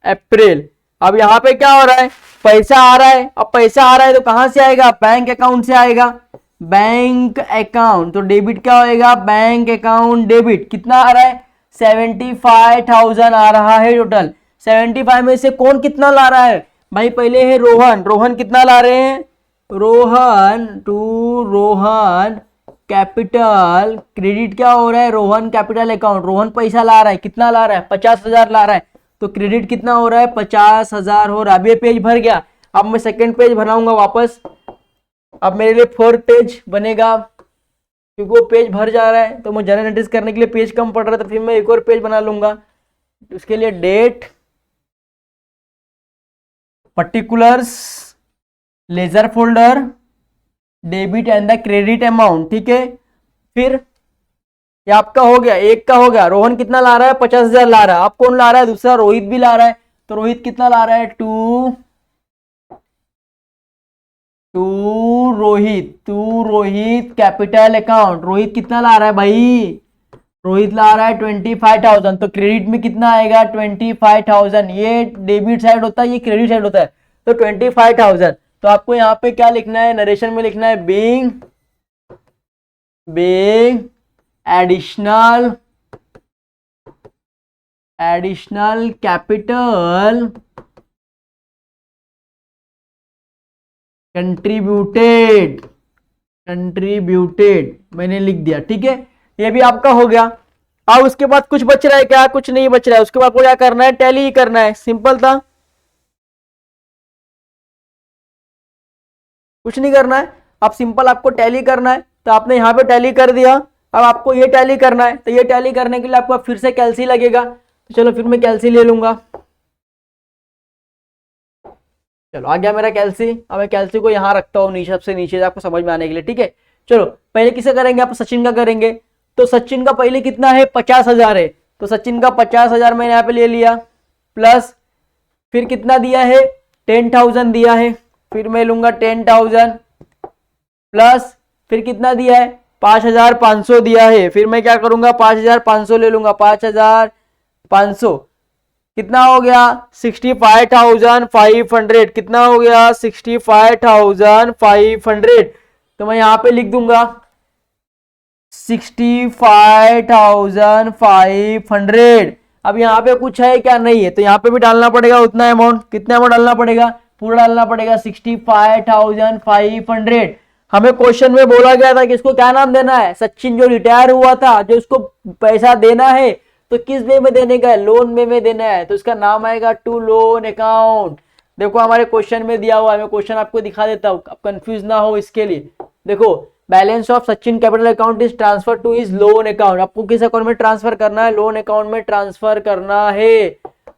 अप्रैल। अब यहाँ पे क्या हो रहा है, पैसा आ रहा है। अब पैसा आ रहा है तो कहां से आएगा, बैंक अकाउंट से आएगा, बैंक अकाउंट। तो डेबिट क्या होएगा, बैंक अकाउंट डेबिट। कितना आ रहा है, 75,000 आ रहा है टोटल। 75 में से कौन कितना ला रहा है भाई? पहले है रोहन, रोहन कितना ला रहे हैं? Rohan to Rohan capital credit क्या हो रहा है? रोहन कैपिटल अकाउंट, रोहन पैसा ला रहा है, कितना ला रहा है? 50,000 ला रहा है, तो क्रेडिट कितना हो रहा है? 50,000 हो रहा है। अब ये पेज भर गया, अब मैं सेकंड पेज बनाऊंगा वापस। अब मेरे लिए फोर्थ पेज बनेगा, क्योंकि वो पेज भर जा रहा है तो मुझे जनरल एंट्रीज करने के लिए पेज कम पड़ रहा है, तो फिर मैं एक और पेज बना लूंगा। उसके लिए date, particulars, ledger folder, debit and the credit amount, ठीक है। फिर ये आपका हो गया, एक का हो गया। रोहन कितना ला रहा है? 50,000 ला रहा है। अब कौन ला रहा है? दूसरा रोहित भी ला रहा है, तो रोहित कितना ला रहा है? To Rohit capital account, Rohit कितना ला रहा है भाई? रोहित ला रहा है 25,000, तो क्रेडिट में कितना आएगा? 25,000। ये डेबिट साइड होता है, ये क्रेडिट साइड होता है, तो 25,000। तो आपको यहाँ पे क्या लिखना है? नरेशन में लिखना है बीइंग एडिशनल कैपिटल कंट्रीब्यूटेड मैंने लिख दिया, ठीक है। ये भी आपका हो गया। अब उसके बाद कुछ बच रहा है क्या? कुछ नहीं बच रहा है। उसके बाद आपको क्या करना है? टैली ही करना है, सिंपल था, कुछ नहीं करना है। अब सिंपल आपको टैली करना है, तो आपने यहाँ पे टैली कर दिया। अब आपको ये टैली करना है, तो ये टैली करने के लिए आपको फिर से कैल्सी लगेगा। तो चलो फिर मैं कैल्सी ले लूंगा। चलो आ गया मेरा कैल्सी। अब मैं कैल्सी को यहाँ रखता हूँ नीचे, सबसे नीचे, आपको समझ में आने के लिए, ठीक है। चलो पहले किसे करेंगे? आप सचिन का करेंगे। तो सचिन का पहले कितना है? 50,000 है, तो सचिन का 50,000 मैंने यहाँ पे ले लिया, प्लस फिर कितना दिया है? 10,000 दिया है, फिर मैं लूंगा 10,000, प्लस फिर कितना दिया है? 5,500 दिया है, फिर मैं क्या करूंगा? 5,500 ले लूंगा। 5,500 कितना हो गया? 65,500। कितना हो गया? 65,500। तो मैं यहां पे लिख दूंगा 65,500। अब यहाँ पे कुछ है क्या? नहीं है, तो यहाँ पे भी डालना पड़ेगा उतना अमाउंट। कितना अमाउंट डालना पड़ेगा? पूरा डालना पड़ेगा 65,500। हमें क्वेश्चन में बोला गया था कि इसको क्या नाम देना है? सचिन जो रिटायर हुआ था, जो इसको पैसा देना है, तो किस वे में देने का है? लोन में देना है, तो इसका नाम आएगा टू लोन अकाउंट। देखो हमारे क्वेश्चन में दिया हुआ है, मैं क्वेश्चन आपको दिखा देता हूँ, आप कंफ्यूज ना हो इसके लिए। देखो, balance of Sachin capital account is transfer to his loan account. आपको किस अकाउंट में ट्रांसफर करना है? लोन अकाउंट में ट्रांसफर करना है,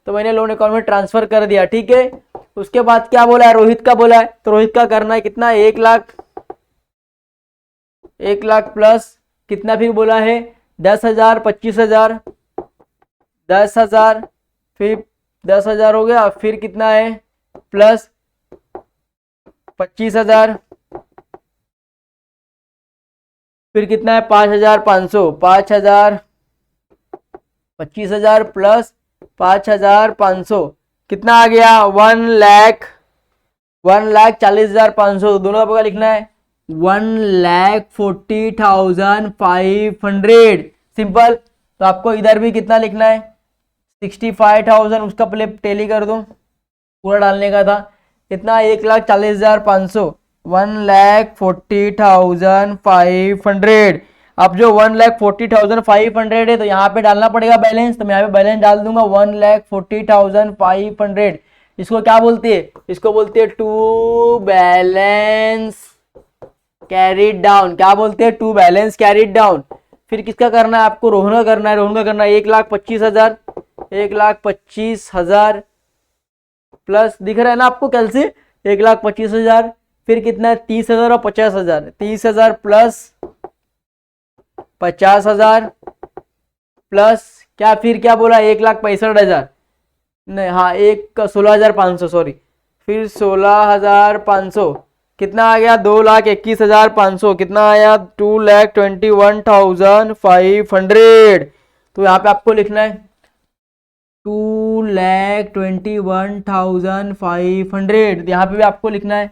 तो मैंने लोन अकाउंट में ट्रांसफर कर दिया, ठीक है। उसके बाद क्या बोला है? रोहित का बोला है, तो रोहित का करना है कितना? 1,00,000 प्लस कितना फिर बोला है? 10,000, 25,000, 10,000, फिर 10,000 हो गया, फिर कितना है? प्लस 25,000, फिर कितना है? 5,500, 5,000, 25,000 प्लस 5,500 कितना आ गया? 1,40,500। दोनों का लिखना है 1,40,500। सिंपल। तो आपको इधर भी कितना लिखना है? 65,000। उसका पहले टेली कर दो, पूरा डालने का था। कितना? 1,40,500, 1,40,500। अब जो 1,40,500 है, तो यहाँ पे डालना पड़ेगा बैलेंस, तो मैं यहाँ पे बैलेंस डाल दूंगा 1,40,500। इसको क्या बोलते हैं? इसको बोलते हैं टू बैलेंस कैरिड डाउन। क्या बोलते हैं? To balance carried down. फिर किसका करना है? आपको रोहन का करना है। रोहन का करना है 1,25,000, 1,25,000 प्लस, दिख रहा है ना आपको कैलसी? 1,25,000, फिर कितना है? 30,000 और 50,000। 30,000 प्लस 50,000 प्लस क्या? फिर क्या बोला? 1,65,000 नहीं, हाँ, 16,500, सॉरी, फिर 16,500 कितना आ गया? 2,21,500। कितना आया? 2,21,500। तो यहाँ पे आपको लिखना है 2,21,500। यहाँ पे भी आपको लिखना है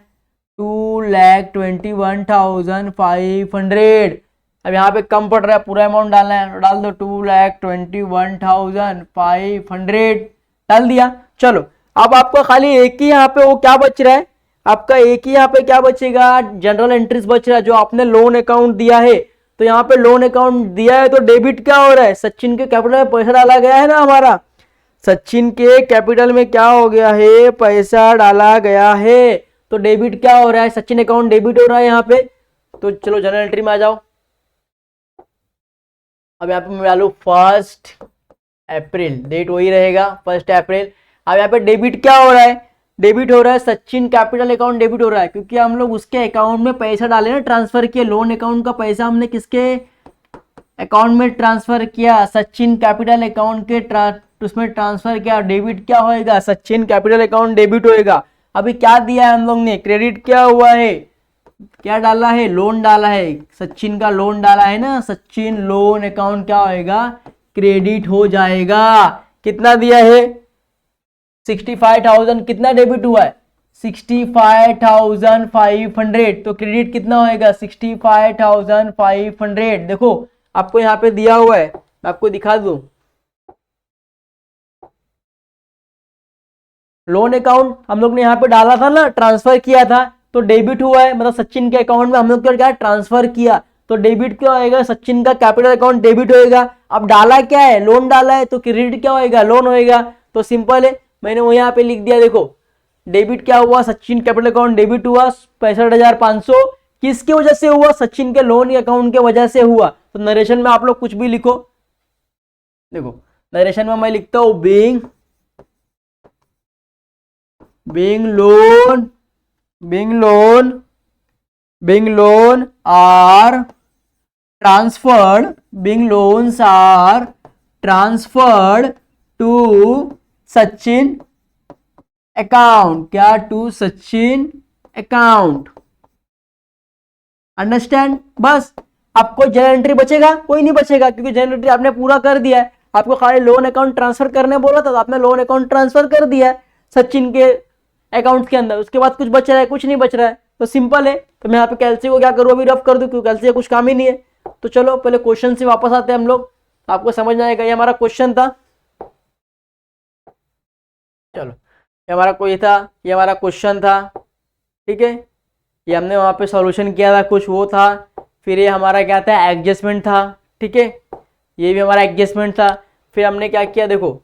2,21,500। अब यहाँ पे कम पड़ रहा है, पूरा अमाउंट डालना है, डाल दो 2,21,500। डाल दिया। चलो अब आपका खाली एक ही यहाँ पे वो क्या बच रहा है, आपका एक ही यहाँ पे क्या बचेगा, जनरल एंट्रीज बच रहा है, जो आपने लोन अकाउंट दिया है। तो यहाँ पे लोन अकाउंट दिया है तो डेबिट क्या हो रहा है, सचिन के कैपिटल में पैसा डाला गया है ना हमारा, सचिन के कैपिटल में क्या हो गया है, पैसा डाला गया है। तो डेबिट क्या हो रहा है, सचिन अकाउंट डेबिट हो रहा है यहाँ पे। तो चलो जनरल एंट्री में आ जाओ। अब यहाँ पे मैं डालू 1 अप्रैल, डेट वही रहेगा 1 अप्रैल। अब यहाँ पे डेबिट क्या हो रहा है, डेबिट हो रहा है सचिन कैपिटल अकाउंट डेबिट हो रहा है, क्योंकि हम लोग उसके अकाउंट में पैसा डाले ना, ट्रांसफर किए, लोन अकाउंट का पैसा हमने किसके अकाउंट में ट्रांसफर किया, सचिन कैपिटल अकाउंट के उसमें ट्रांसफर किया। डेबिट क्या होएगा, सचिन कैपिटल अकाउंट डेबिट होएगा। अभी क्या दिया है हम लोग ने, क्रेडिट क्या हुआ है, क्या डाला है, लोन डाला है, सचिन का लोन डाला है ना, सचिन लोन अकाउंट क्या होएगा, क्रेडिट हो जाएगा। कितना दिया है, 65,000, कितना डेबिट हुआ है, 65,500। तो क्रेडिट कितना होएगा, 65,500। देखो आपको यहाँ पे दिया हुआ है, मैं आपको दिखा दूं, लोन अकाउंट हम लोग ने यहाँ पे डाला था ना, ट्रांसफर किया था, तो डेबिट हुआ है, मतलब सचिन के अकाउंट में हम लोग क्या ट्रांसफर किया, तो डेबिट क्या होएगा, सचिन का कैपिटल अकाउंट डेबिट होएगा। अब डाला क्या है, लोन डाला है, तो क्रेडिट क्या होएगा, लोन होएगा। तो सिंपल है, मैंने वो यहाँ पे लिख दिया। देखो डेबिट क्या हुआ, सचिन कैपिटल अकाउंट डेबिट हुआ 65,500, किसकी वजह से हुआ, सचिन के लोन अकाउंट के वजह से हुआ। तो नरेशन में आप लोग कुछ भी लिखो, देखो नरेशन में मैं लिखता हूं being loans are transferred to Sachin account, क्या, टू सचिन अकाउंट। अंडरस्टैंड, बस। आपको जनरल एंट्री बचेगा, कोई नहीं बचेगा, क्योंकि जनरल एंट्री आपने पूरा कर दिया है। आपको खाली लोन अकाउंट ट्रांसफर करने बोला था, तो आपने लोन अकाउंट ट्रांसफर कर दिया है सचिन के अकाउंट के अंदर। उसके बाद कुछ बच रहा है, कुछ नहीं बच रहा है, तो सिंपल है। तो मैं यहाँ पे कैलसी को क्या करूँ, अभी रफ कर दूं, क्योंकि कैलसी का कुछ काम ही नहीं है। तो चलो पहले क्वेश्चन से वापस आते हैं हम लोग, आपको समझ में आएगा। ये हमारा क्वेश्चन था, चलो ये हमारा कोई था, ये हमारा क्वेश्चन था, ठीक है। ये हमने वहाँ पे सॉल्यूशन किया था, कुछ वो था। फिर ये हमारा क्या था, एडजस्टमेंट था, ठीक है। ये भी हमारा एडजस्टमेंट था। फिर हमने क्या किया, देखो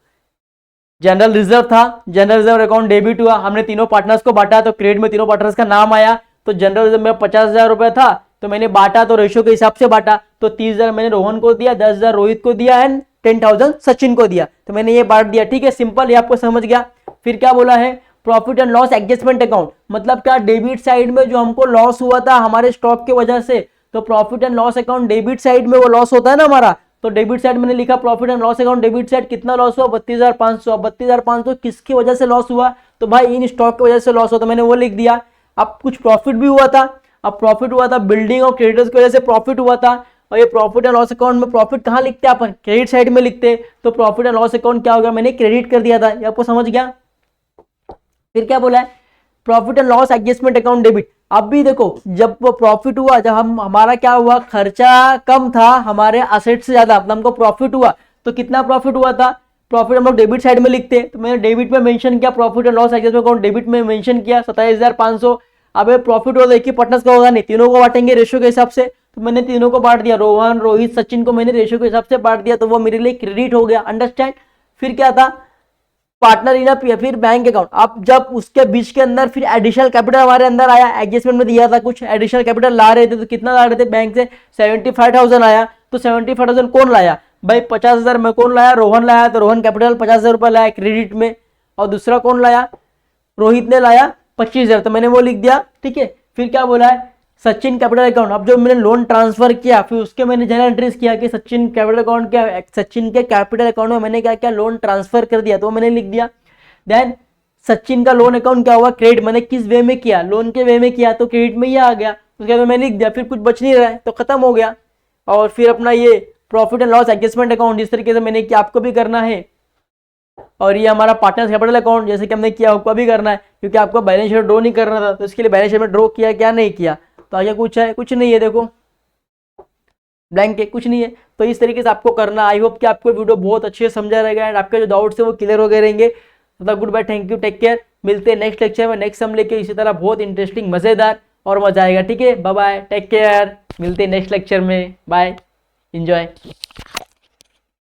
जनरल रिजर्व था, जनरल रिजर्व अकाउंट डेबिट हुआ, हमने तीनों पार्टनर्स को बांटा, तो क्रेडिट में तीनों पार्टनर्स का नाम आया। तो जनरल रिजर्व में 50,000 रुपए था, तो मैंने बांटा, तो रेशियो के हिसाब से बांटा। तो 30,000 मैंने रोहन को दिया, 10,000 रोहित को दिया एंड 10,000 सचिन को दिया। तो मैंने ये बांट दिया, ठीक है, सिंपल, ये आपको समझ गया। फिर क्या बोला है, profit and loss adjustment account, मतलब क्या, डेबिट साइड में जो हमको लॉस हुआ था हमारे स्टॉक की वजह से, तो profit and loss account debit side में वो लॉस होता है ना हमारा, तो डेबिट साइड मैंने लिखा profit and loss account debit side, कितना लॉस हुआ, 32,500। 32,500 किसकी वजह से लॉस हुआ, तो भाई इन स्टॉक की वजह से लॉस हुआ, तो मैंने वो लिख दिया। अब कुछ प्रॉफिट भी हुआ था, अब प्रॉफिट हुआ था बिल्डिंग और क्रेडिटर्स की वजह से प्रॉफिट हुआ था। और ये प्रॉफिट एंड लॉस अकाउंट में प्रॉफिट कहाँ लिखते हैं अपन, क्रेडिट साइड में लिखते हैं, तो प्रॉफिट एंड लॉस अकाउंट क्या होगा, मैंने क्रेडिट कर दिया था, ये आपको समझ गया। फिर क्या बोला है, profit and loss adjustment account debit. अब भी देखो, जब वो प्रॉफिट हुआ, जब हमारा क्या हुआ, खर्चा कम था हमारे असेट से ज्यादा, मतलब हमको प्रॉफिट हुआ, तो कितना प्रॉफिट हुआ था, प्रॉफिट हम लोग डेबिट साइड में लिखते हैं, तो मैंने डेबिट में मेंशन किया, profit and loss adjustment account debit में मेंशन किया 27,500। अब प्रॉफिट हुआ, एक ही पार्टनर्स का होगा नहीं, तीनों को बांटेंगे रेशियो के हिसाब से, तो मैंने तीनों को बांट दिया, रोहन रोहित सचिन को मैंने रेशियो के हिसाब से बांट दिया, तो वो मेरे लिए क्रेडिट हो गया। अंडरस्टैंड। फिर क्या था, पार्टनर इन फिर बैंक अकाउंट। अब जब उसके बीच के अंदर फिर एडिशनल कैपिटल हमारे अंदर आया, एडजस्टमेंट में दिया था कुछ एडिशनल कैपिटल ला रहे थे, तो कितना ला रहे थे बैंक से, 75,000 आया। तो 75,000 कौन लाया भाई, 50,000 में कौन लाया, रोहन लाया, तो रोहन कैपिटल 50,000 रुपये लाया क्रेडिट में। और दूसरा कौन लाया, रोहित ने लाया 25,000, तो मैंने वो लिख दिया, ठीक है। फिर क्या बोला है, सचिन कैपिटल अकाउंट। अब जो मैंने लोन ट्रांसफर किया, फिर उसके मैंने जनरल एंट्रीज किया कि सचिन कैपिटल अकाउंट क्या, सचिन के कैपिटल अकाउंट में मैंने क्या क्या लोन ट्रांसफर कर दिया, तो मैंने लिख दिया। देन सचिन का लोन अकाउंट क्या हुआ, क्रेडिट, मैंने किस वे में किया, लोन के वे में किया, तो क्रेडिट में ये आ गया, उसके बाद मैंने लिख दिया। फिर कुछ बच नहीं रहा है तो खत्म हो गया। और फिर अपना ये profit and loss adjustment account, जिस तरीके से मैंने किया आपको भी करना है। और ये हमारा पार्टनर्स कैपिटल अकाउंट, जैसे कि हमने किया आपको भी करना है, क्योंकि आपको बैलेंस शीट ड्रॉ नहीं करना था, तो इसके लिए बैलेंस शीट में ड्रॉ किया, क्या नहीं किया। तो आगे कुछ है, कुछ नहीं है, देखो ब्लैंक है, कुछ नहीं है। तो इस तरीके से आपको करना। आई होप कि आपको वीडियो बहुत अच्छे से समझा रहेगा एंड आपके जो डाउट्स है वो क्लियर हो गए रहेंगे। तो good bye, thank you, take care. मिलते हैं नेक्स्ट लेक्चर में, नेक्स्ट सम लेके इसी तरह बहुत इंटरेस्टिंग, मजेदार और मजा आएगा। ठीक है, बाय बाय, टेक केयर, मिलते हैं नेक्स्ट लेक्चर में, बाय, एंजॉय।